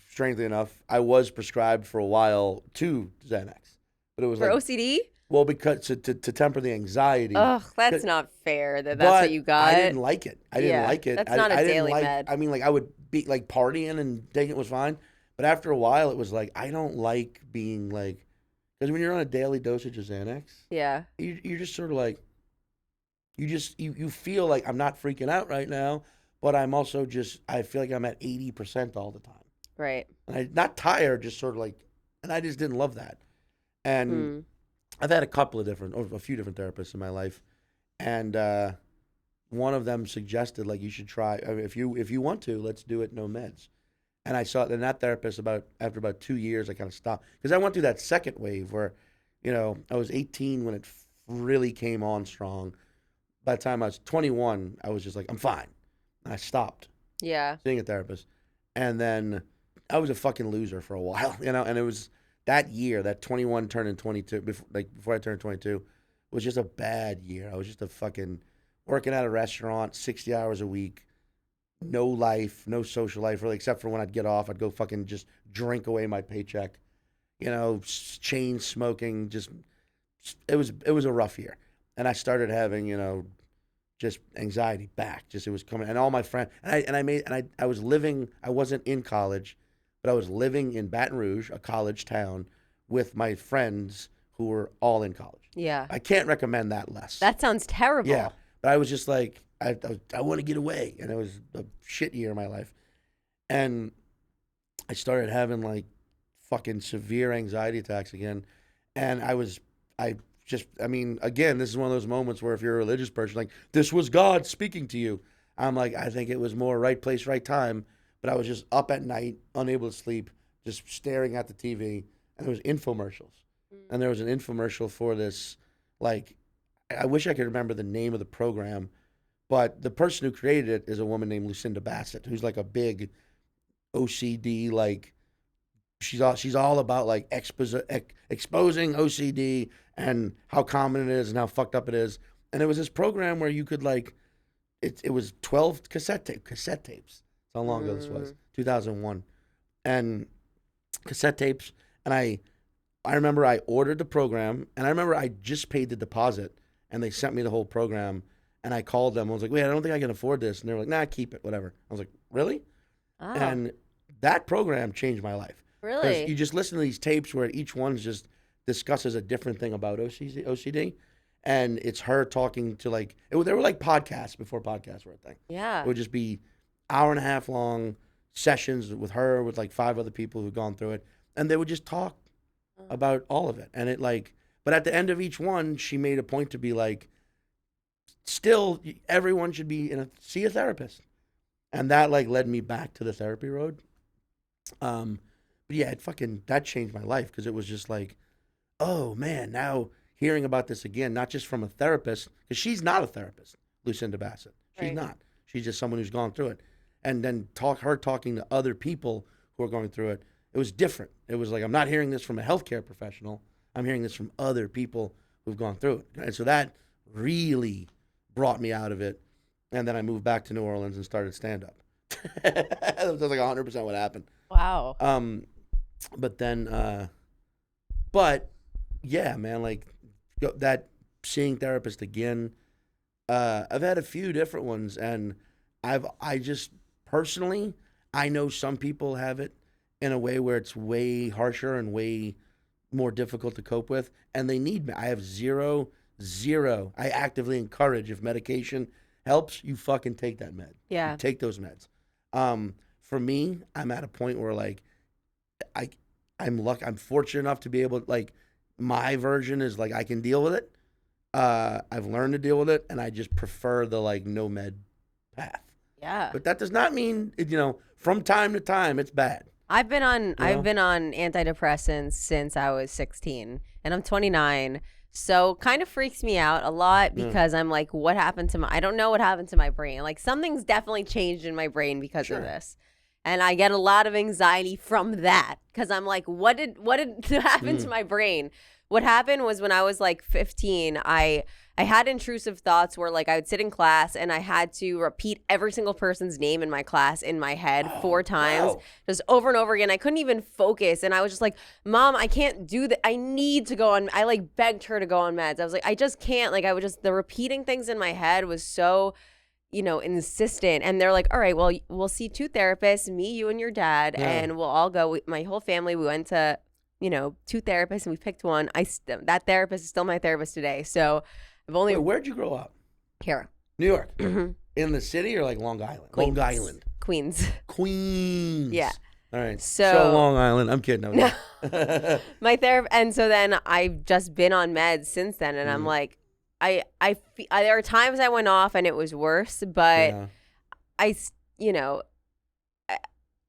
strangely enough, I was prescribed for a while to Xanax, but it was for like OCD. Well, because to temper the anxiety. Ugh, that's not fair. That's what you got. I didn't like it. I didn't like it. That's not a daily med. I mean, like I would be like partying and taking it was fine, but after a while, it was like I don't like being like, because when you're on a daily dosage of Xanax, yeah, you're just sort of like, you feel like I'm not freaking out right now, but I'm also just I feel like I'm at 80% all the time. Right. And I'm not tired, just sort of like, and I just didn't love that, and. I've had a few different therapists in my life, and one of them suggested like you should try if you want to, let's do it no meds. And I saw that therapist after about 2 years I kind of stopped because I went through that second wave where, I was 18 when it really came on strong. By the time I was 21, I was just like, I'm fine. And I stopped Yeah. seeing a therapist. And then I was a fucking loser for a while, and it was that year, that 21 turning 22, before I turned 22, was just a bad year. I was just a fucking working at a restaurant 60 hours a week, no life, no social life really, except for when I'd get off, I'd go fucking just drink away my paycheck, chain smoking, just it was a rough year. And I started having, just anxiety back. Just it was coming, and all my friends, I was living. I wasn't in college, but I was living in Baton Rouge, a college town, with my friends who were all in college. Yeah. I can't recommend that less. That sounds terrible. Yeah, but I was just like, I want to get away, and it was a shit year of my life, and I started having like fucking severe anxiety attacks again, and I mean, again, this is one of those moments where if you're a religious person, like, this was God speaking to you. I'm like, I think it was more right place, right time. But I was just up at night, unable to sleep, just staring at the TV. And there was infomercials. And there was an infomercial for this, like, I wish I could remember the name of the program. But the person who created it is a woman named Lucinda Bassett, who's like a big OCD, like, she's all about like exposing OCD and how common it is and how fucked up it is. And it was this program where you could like, it was 12 cassette tapes. That's how long ago this was, 2001, and cassette tapes. And I remember I ordered the program, and I remember I just paid the deposit, and they sent me the whole program. And I called them. I was like, wait, I don't think I can afford this. And they were like, nah, keep it, whatever. I was like, really? Oh. And that program changed my life. Really? You just listen to these tapes where each one just discusses a different thing about OCD, and it's her talking to they were like podcasts before podcasts were a thing. Yeah. It would just be hour and a half long sessions with her, with like 5 other people who'd gone through it, and they would just talk about all of it. And it but at the end of each one, she made a point to be like, still, everyone should be see a therapist, and that led me back to the therapy road. But yeah, that changed my life, because it was just like, oh man, now hearing about this again, not just from a therapist, because she's not a therapist, Lucinda Bassett. She's not. She's just someone who's gone through it. And then talking to other people who are going through it, it was different. It was like, I'm not hearing this from a healthcare professional. I'm hearing this from other people who've gone through it. And so that really brought me out of it. And then I moved back to New Orleans and started stand-up. That was like 100% what happened. Wow. But then, but yeah, man, that seeing therapist again, I've had a few different ones, and I just personally, I know some people have it in a way where it's way harsher and way more difficult to cope with, and they need me. I have zero. I actively encourage, if medication helps, you fucking take that med. Yeah. You take those meds. For me, I'm at a point where I'm fortunate enough to be able to, my version is I can deal with it. I've learned to deal with it, and I just prefer the no med path. Yeah. But that does not mean from time to time it's bad. I've been on antidepressants since I was 16, and I'm 29. So kind of freaks me out a lot, because I'm like, what happened to I don't know what happened to my brain. Something's definitely changed in my brain because of this. And I get a lot of anxiety from that, because I'm like, what did happen to my brain? What happened was, when I was 15, I had intrusive thoughts where I would sit in class and I had to repeat every single person's name in my class in my head 4 times, just over and over again. I couldn't even focus. And I was just like, Mom, I can't do that. I need to go on. I begged her to go on meds. I was like, I just can't. The repeating things in my head was so, insistent. And they're like, all right, well, we'll see 2 therapists, me, you, and your dad, and we'll all go. My whole family, we went to, 2 therapists, and we picked one. That therapist is still my therapist today. So I've only. Where'd you grow up? Here. New York. In the city, or Long Island? Queens. Long Island. Queens. Yeah. All right. So Long Island. I'm kidding. No. My therapist, and so then I've just been on meds since then, and I'm like, there are times I went off and it was worse, but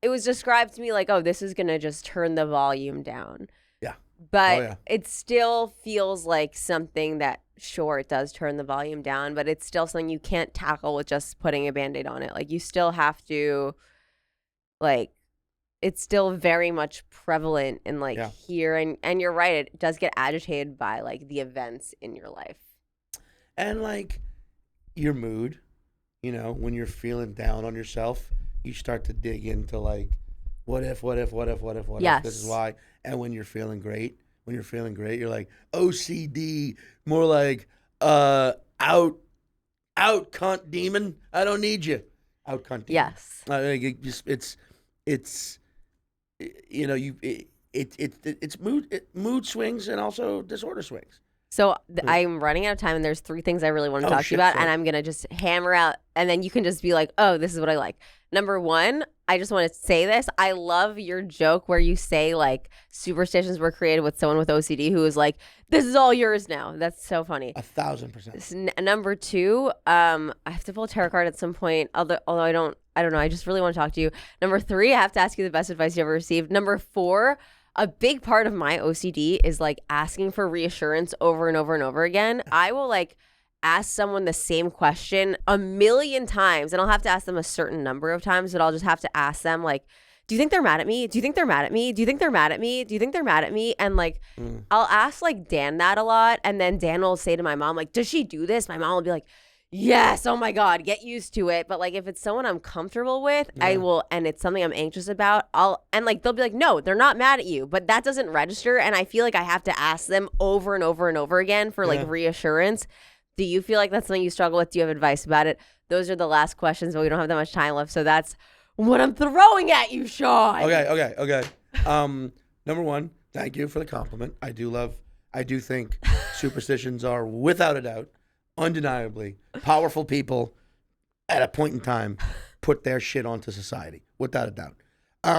it was described to me like, oh, this is gonna just turn the volume down. Yeah. But it still feels like something that sure, it does turn the volume down, but it's still something you can't tackle with just putting a Band-Aid on it. Like, you still have to, like, it's still very much prevalent in, like, Yeah. here. And you're right, it does get agitated by, like, the events in your life. And like your mood, when you're feeling down on yourself, you start to dig into like, what if this is Yes. why. And when you're feeling great, you're like OCD, more like out cunt demon. I don't need you, out cunt demon. Yes. It's it's mood swings and also disorder swings. So I'm running out of time, and there's 3 things I really want to talk to you shit, about, sorry. and I'm going to just hammer out, and then you can just be like, oh, this is what I like. Number 1, I just want to say this. I love your joke where you say, like, superstitions were created with someone with OCD who was like, this is all yours now. That's so funny. 1,000%. Number 2, I have to pull a tarot card at some point, although I don't know. I just really want to talk to you. Number 3, I have to ask you the best advice you ever received. Number 4, a big part of my OCD is like asking for reassurance over and over and over again. I will like ask someone the same question a million times, and I'll have to ask them a certain number of times, but I'll just have to ask them like, do you think they're mad at me? Do you think they're mad at me? Do you think they're mad at me? Do you think they're mad at me? And like, I'll ask like Dan that a lot, and then Dan will say to my mom, like, does she do this? My mom will be like, yes, oh my God, get used to it. But like, if it's someone I'm comfortable with, I will, and it's something I'm anxious about, and like, they'll be like, no, they're not mad at you, but that doesn't register. And I feel like I have to ask them over and over and over again for like reassurance. Do you feel like that's something you struggle with? Do you have advice about it? Those are the last questions, but we don't have that much time left. So that's what I'm throwing at you, Sean. Okay. Number 1, thank you for the compliment. I do think superstitions are, without a doubt, undeniably, powerful people at a point in time put their shit onto society, without a doubt.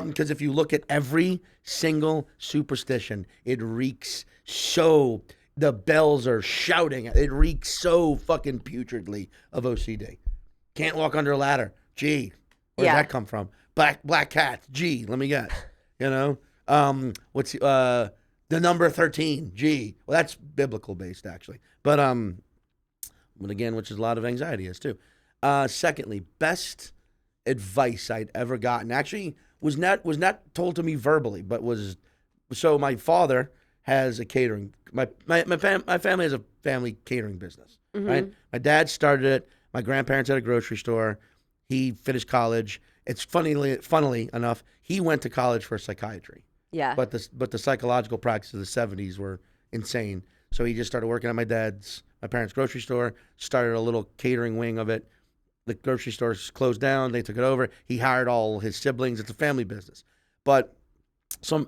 Because if you look at every single superstition, it reeks so, the bells are shouting, it reeks so fucking putridly of OCD. Can't walk under a ladder. Gee, where did that come from? Black cats. Gee, let me guess. What's the number 13? Gee, well, that's biblical based actually, but again, which is a lot of anxiety is too. Secondly, best advice I'd ever gotten actually was not told to me verbally, but was, so my father has a catering. My family has a family catering business, right? My dad started it. My grandparents had a grocery store. He finished college. It's funnily enough, he went to college for psychiatry. Yeah. But the psychological practices of the 70s were insane. So he just started working at my parents' grocery store, started a little catering wing of it. The grocery store closed down. They took it over. He hired all his siblings. It's a family business. But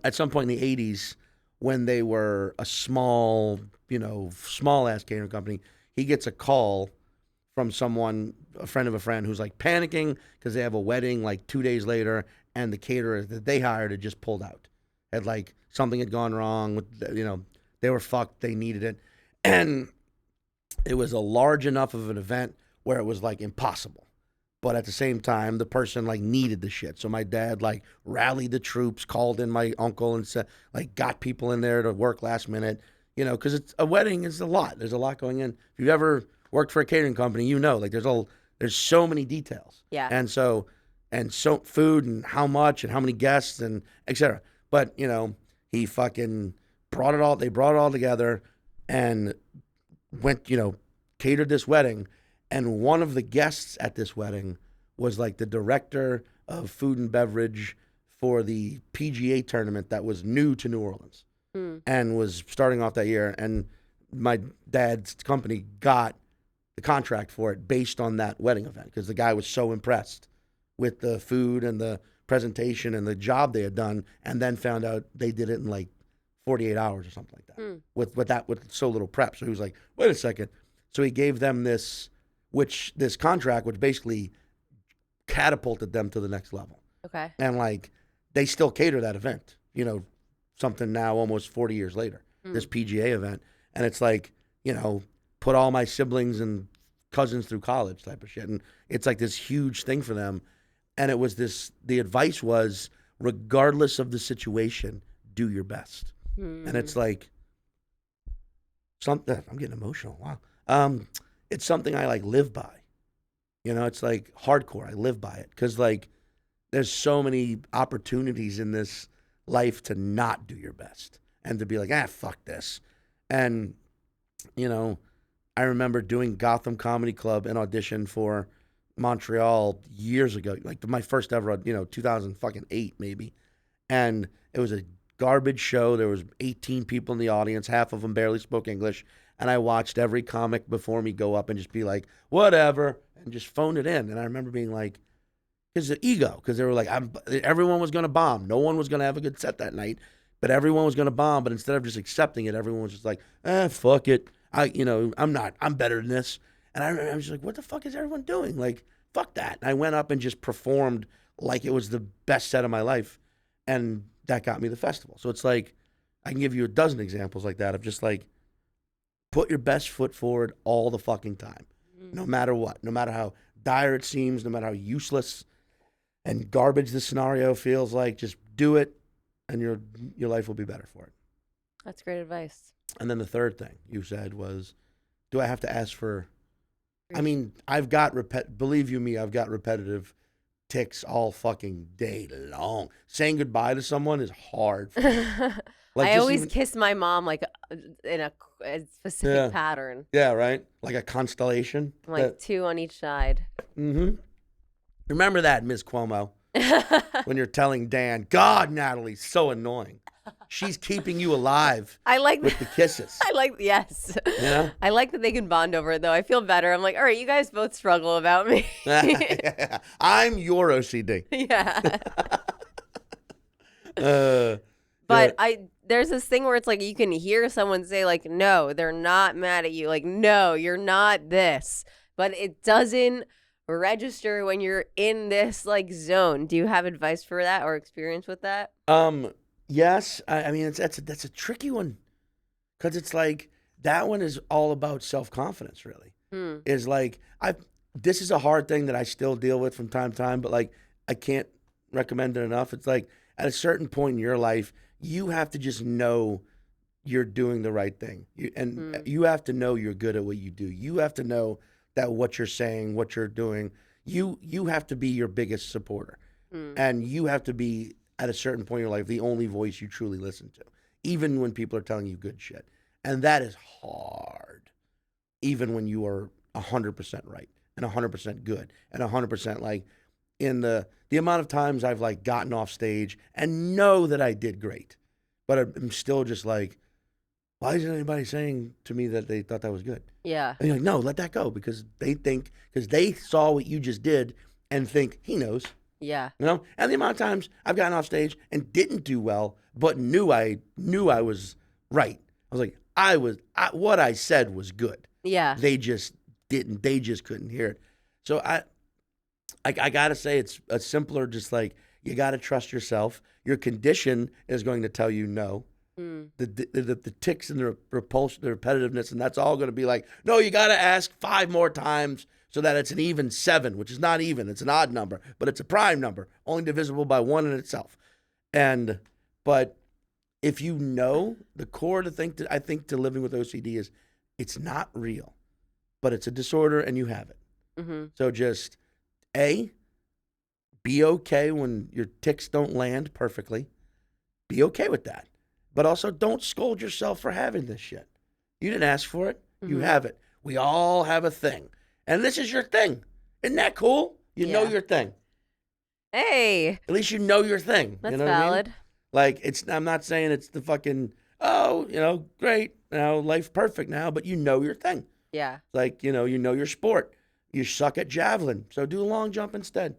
at some point in the 80s, when they were a small ass catering company, he gets a call from someone, a friend of a friend, who's like panicking because they have a wedding like 2 days later, and the caterer that they hired had just pulled out. Had like something had gone wrong with, they were fucked. They needed it, and it was a large enough of an event where it was like impossible. But at the same time, the person like needed the shit. So my dad like rallied the troops, called in my uncle, and said, like, got people in there to work last minute. Because it's a wedding. It's a lot. There's a lot going in. If you've ever worked for a catering company, like there's so many details. Yeah. And so food and how much and how many guests and etc. But he fucking brought it all. They brought it all together and went, catered this wedding. And one of the guests at this wedding was like the director of food and beverage for the PGA tournament that was new to New Orleans and was starting off that year. And my dad's company got the contract for it based on that wedding event because the guy was so impressed with the food and the presentation and the job they had done, and then found out they did it in like 48 hours or something like that with so little prep. So he was like, wait a second. So he gave them this contract, which basically catapulted them to the next level. Okay. And like, they still cater that event, something now almost 40 years later, this PGA event. And it's like, put all my siblings and cousins through college type of shit. And it's like this huge thing for them. And it was the advice was, regardless of the situation, do your best. And it's like, something. I'm getting emotional. Wow. It's something I like live by. You know, it's like hardcore. I live by it because like there's so many opportunities in this life to not do your best and to be like, fuck this. And, you know, I remember doing Gotham Comedy Club and audition for Montreal years ago, like my first ever, 2008 maybe. And it was a garbage show. There was 18 people in the audience. Half of them barely spoke English. And I watched every comic before me go up and just be like, whatever, and just phone it in. And I remember being like, because the ego, because they were like, everyone was going to bomb. No one was going to have a good set that night, but everyone was going to bomb. But instead of just accepting it, everyone was just like, fuck it. I'm better than this. And I was just like, what the fuck is everyone doing? Like, fuck that. And I went up and just performed like it was the best set of my life. And that got me the festival. So it's like, I can give you a dozen examples like that of just like, put your best foot forward all the fucking time, no matter what, no matter how dire it seems, no matter how useless and garbage the scenario feels like, just do it and your life will be better for it. That's great advice. And then the third thing you said was, do I have to ask for, I mean, I've got, believe you me, I've got repetitive tics all fucking day long. Saying goodbye to someone is hard for me. Like I always kiss my mom like in a specific pattern. Yeah, right? Like a constellation. Like two on each side. Mm-hmm. Remember that, Ms. Cuomo, when you're telling Dan, God, Natalie's so annoying. She's keeping you alive with the kisses. Yes. Yeah? I like that they can bond over it, though. I feel better. I'm like, all right, you guys both struggle about me. I'm your OCD. Yeah. But there's this thing where it's like you can hear someone say like, no, they're not mad at you. Like, no, you're not this. But it doesn't register when you're in this like zone. Do you have advice for that or experience with that? Yes. I mean, that's a tricky one because it's like that one is all about self-confidence, really. Is like, this is a hard thing that I still deal with from time to time, but like I can't recommend it enough. It's like at a certain point in your life, you have to just know you're doing the right thing. You have to know you're good at what you do. You have to know that what you're saying, what you're doing, you have to be your biggest supporter. And you have to be, at a certain point in your life, the only voice you truly listen to, even when people are telling you good shit. And that is hard, even when you are 100% right and 100% good and 100% like, in the amount of times I've like gotten off stage and know that I did great, but I'm still just like, why isn't anybody saying to me that they thought that was good? Yeah. And you're like, no, let that go because they saw what you just did and think he knows. Yeah. You know? And the amount of times I've gotten off stage and didn't do well, but knew I was right. I was like, what I said was good. Yeah. They just didn't. They just couldn't hear it. So I got to say it's a simpler, just like you got to trust yourself. Your condition is going to tell you no. The tics and the repulsion, the repetitiveness, and that's all going to be like, no, you got to ask 5 more times so that it's an even 7, which is not even. It's an odd number, but it's a prime number, only divisible by 1 in itself. But if you know, the core I think to living with OCD is it's not real, but it's a disorder and you have it. So just be okay when your tics don't land perfectly. Be okay with that. But also don't scold yourself for having this shit. You didn't ask for it. You have it. We all have a thing. And this is your thing. Isn't that cool? You know your thing. Hey. At least you know your thing. That's you know valid. What I mean? Like, I'm not saying it's the fucking, great, life's perfect now, but you know your thing. Yeah. Like, you know your sport. You suck at javelin, so do a long jump instead.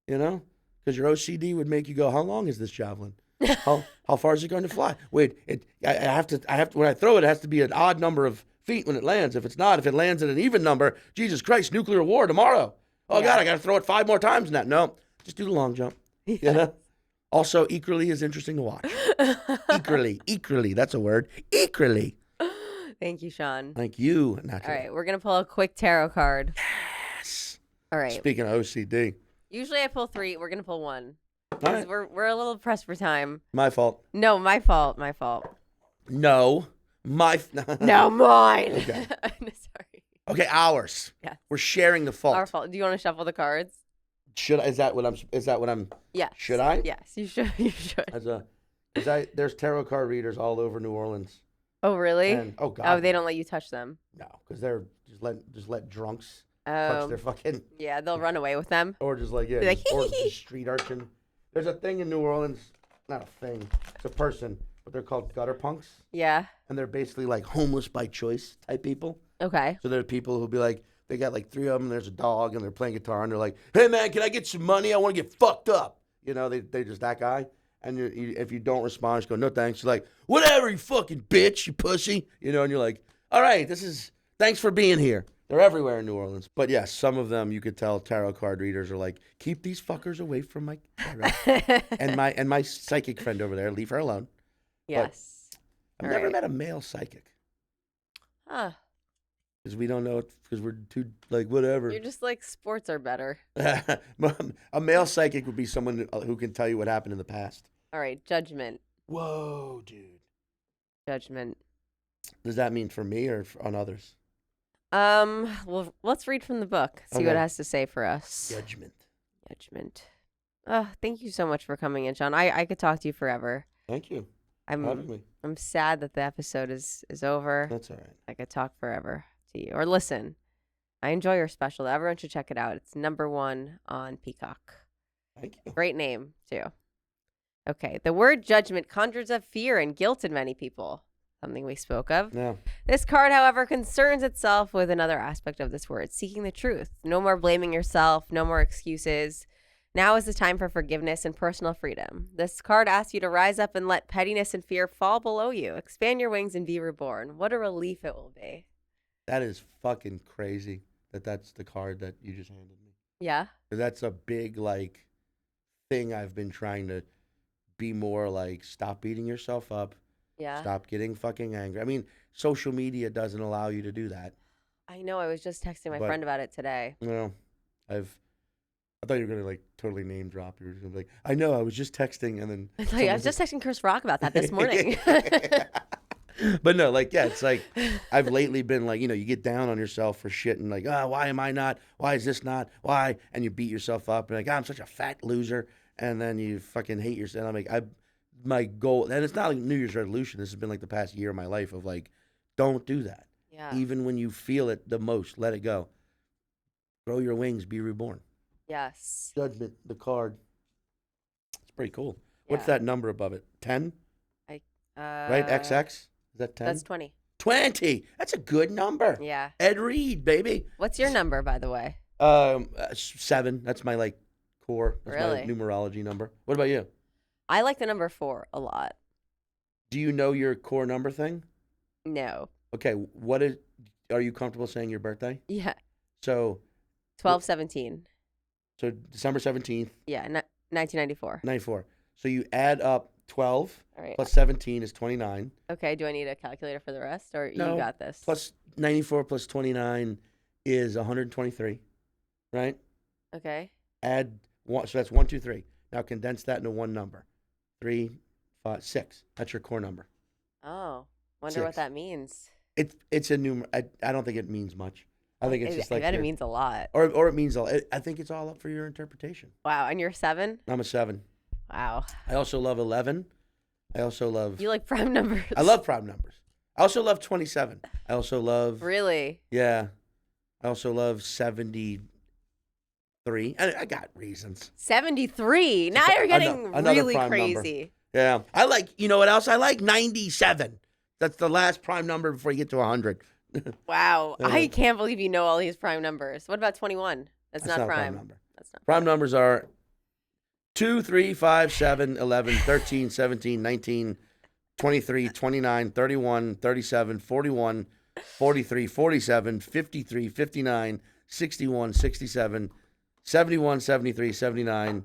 Because your OCD would make you go, how long is this javelin? How far is it going to fly? Wait, I have to. When I throw it, it has to be an odd number of feet when it lands. If it lands at an even number, Jesus Christ, nuclear war tomorrow. Oh God, I got to throw it 5 more times than that. No, just do the long jump. Yeah. Also, equally is interesting to watch. Equally, that's a word. Equally. Thank you, Sean. Thank you, Natalie. All right, we're gonna pull a quick tarot card. Yes. All right. Speaking of OCD. Usually I pull 3. We're gonna pull 1. All right. We're a little pressed for time. My fault. No, my fault. No, No, mine. Okay. Sorry. Okay, ours. Yeah. We're sharing the fault. Our fault. Do you want to shuffle the cards? Should I? Is that what I'm? Yes. Should I? Yes, you should. You should. There's tarot card readers all over New Orleans. Oh, really? And, oh God. Oh, they don't let you touch them. No, because they're just let drunks touch their fucking. Yeah, they'll run away with them. Or just like or just street urchin. There's a thing in New Orleans, not a thing, it's a person, but they're called gutter punks. Yeah. And they're basically like homeless by choice type people. Okay. So there are people who'll be like, they got like 3 of them, and there's a dog, and they're playing guitar, and they're like, hey man, can I get some money? I want to get fucked up. You know, they're just that guy. And if you don't respond, just go, no thanks. You're like, whatever, you fucking bitch, you pussy. You know, and you're like, all right, thanks for being here. They're everywhere in New Orleans. But yes, some of them, you could tell tarot card readers are like, keep these fuckers away from my tarot. and my psychic friend over there, leave her alone. Yes. But I've never met a male psychic. Huh. Because we don't know it, because we're too, like, whatever. You're just like, sports are better. A male psychic would be someone who can tell you what happened in the past. All right, judgment. Whoa, dude. Judgment. Does that mean for me or on others? Well, let's read from the book. See what it has to say for us. Judgment. Thank you so much for coming in, Sean. I could talk to you forever. Thank you. I'm sad that the episode is over. That's all right. I could talk forever to you. Or listen. I enjoy your special. Everyone should check it out. It's #1 on Peacock. Thank you. Great name, too. Okay. The word judgment conjures up fear and guilt in many people. Something we spoke of. No. This card, however, concerns itself with another aspect of this word, seeking the truth. No more blaming yourself, no more excuses. Now is the time for forgiveness and personal freedom. This card asks you to rise up and let pettiness and fear fall below you. Expand your wings and be reborn. What a relief it will be. That is fucking crazy that's the card that you just handed me. Yeah? That's a big, like, thing I've been trying to be more like, stop beating yourself up. Yeah. Stop getting fucking angry. I mean, social media doesn't allow you to do that. I know. I was just texting my friend about it today. No, I thought you were gonna like totally name drop. You were gonna be like, I know. I was just texting, and then I was just texting Chris Rock about that this morning. But no, like, yeah, it's like I've lately been like, you get down on yourself for shit and like, why am I not? Why is this not? Why? And you beat yourself up and like, I'm such a fat loser, and then you fucking hate yourself. I'm like, my goal, and it's not like New Year's resolution. This has been like the past year of my life of like, don't do that. Yeah. Even when you feel it the most, let it go. Grow your wings, be reborn. Yes. Judgment, the card. It's pretty cool. Yeah. What's that number above it? 10? Right? XX? Is that 10? That's 20. 20. That's a good number. Yeah. Ed Reed, baby. What's your number, by the way? 7. That's my like core. That's Really? my numerology number. What about you? I like the number 4 a lot. Do you know your core number thing? No. Okay. Are you comfortable saying your birthday? Yeah. So 12/17. So December 17th. Yeah, 1994. 94. So you add up 12 All right. plus 17 is 29. Okay, do I need a calculator for the rest, or No, you got this? Plus 94 plus 29 is 123, right? Okay. Add 1, so that's 1, 2, 3. Now condense that into one number. 3, 5, 6. That's your core number. Oh, wonder what 6. that means. It's a number. I don't think it means much. I think it's just like. I bet it means a lot. Or it means I think it's all up for your interpretation. Wow, and you're 7? I'm a 7. Wow. I also love 11. I also love. You like prime numbers? I love prime numbers. I also love 27. I also love. Really? Yeah. I also love 73. I got reasons. 73. Now you're getting really crazy. Number. Yeah. I like. You know what else? I like 97. That's the last prime number before you get to 100. Wow. I can't believe you know all these prime numbers. What about 21? That's not prime. Number. That's not prime numbers are 2, 3, 5, 7, 11, 13, 17, 19, 23, 29, 31, 37, 41, 43, 47, 53, 59, 61, 67, 71, 73, 79,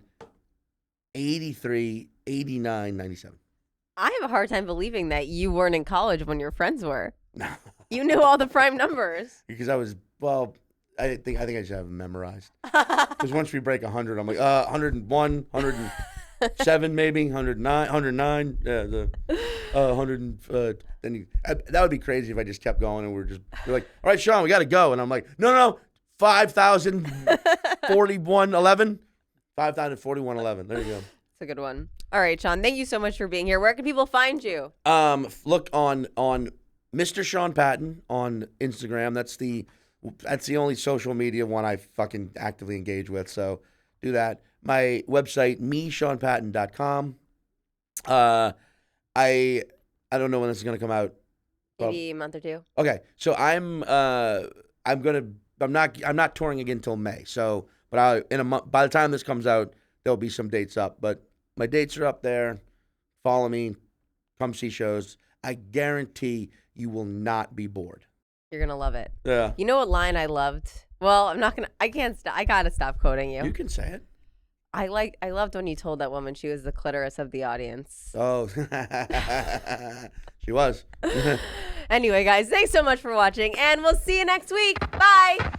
83, 89, 97. I have a hard time believing that you weren't in college when your friends were. No. You knew all the prime numbers. Because I was, I think I just have them memorized. Because once we break 100, I'm like, 101, 107 maybe, 109, 109. Yeah, 100 then that would be crazy if I just kept going and we're like, all right, Sean, we got to go. And I'm like, no, 5,041.11. 5,041.11. There you go. It's a good one. All right, Sean, thank you so much for being here. Where can people find you? Look on Mr. Sean Patton on Instagram. That's the only social media one I fucking actively engage with. So do that. My website, meseanpatton.com. I don't know when this is gonna come out. Maybe a month or two. Okay, so I'm not touring again until May. So, but in a month, by the time this comes out, there'll be some dates up. But my dates are up there. Follow me. Come see shows. I guarantee you will not be bored. You're gonna love it. Yeah. You know what line I loved? Well, I can't stop. I gotta stop quoting you. You can say it. I loved when you told that woman she was the clitoris of the audience. Oh, she was. Anyway, guys, thanks so much for watching, and we'll see you next week. Bye.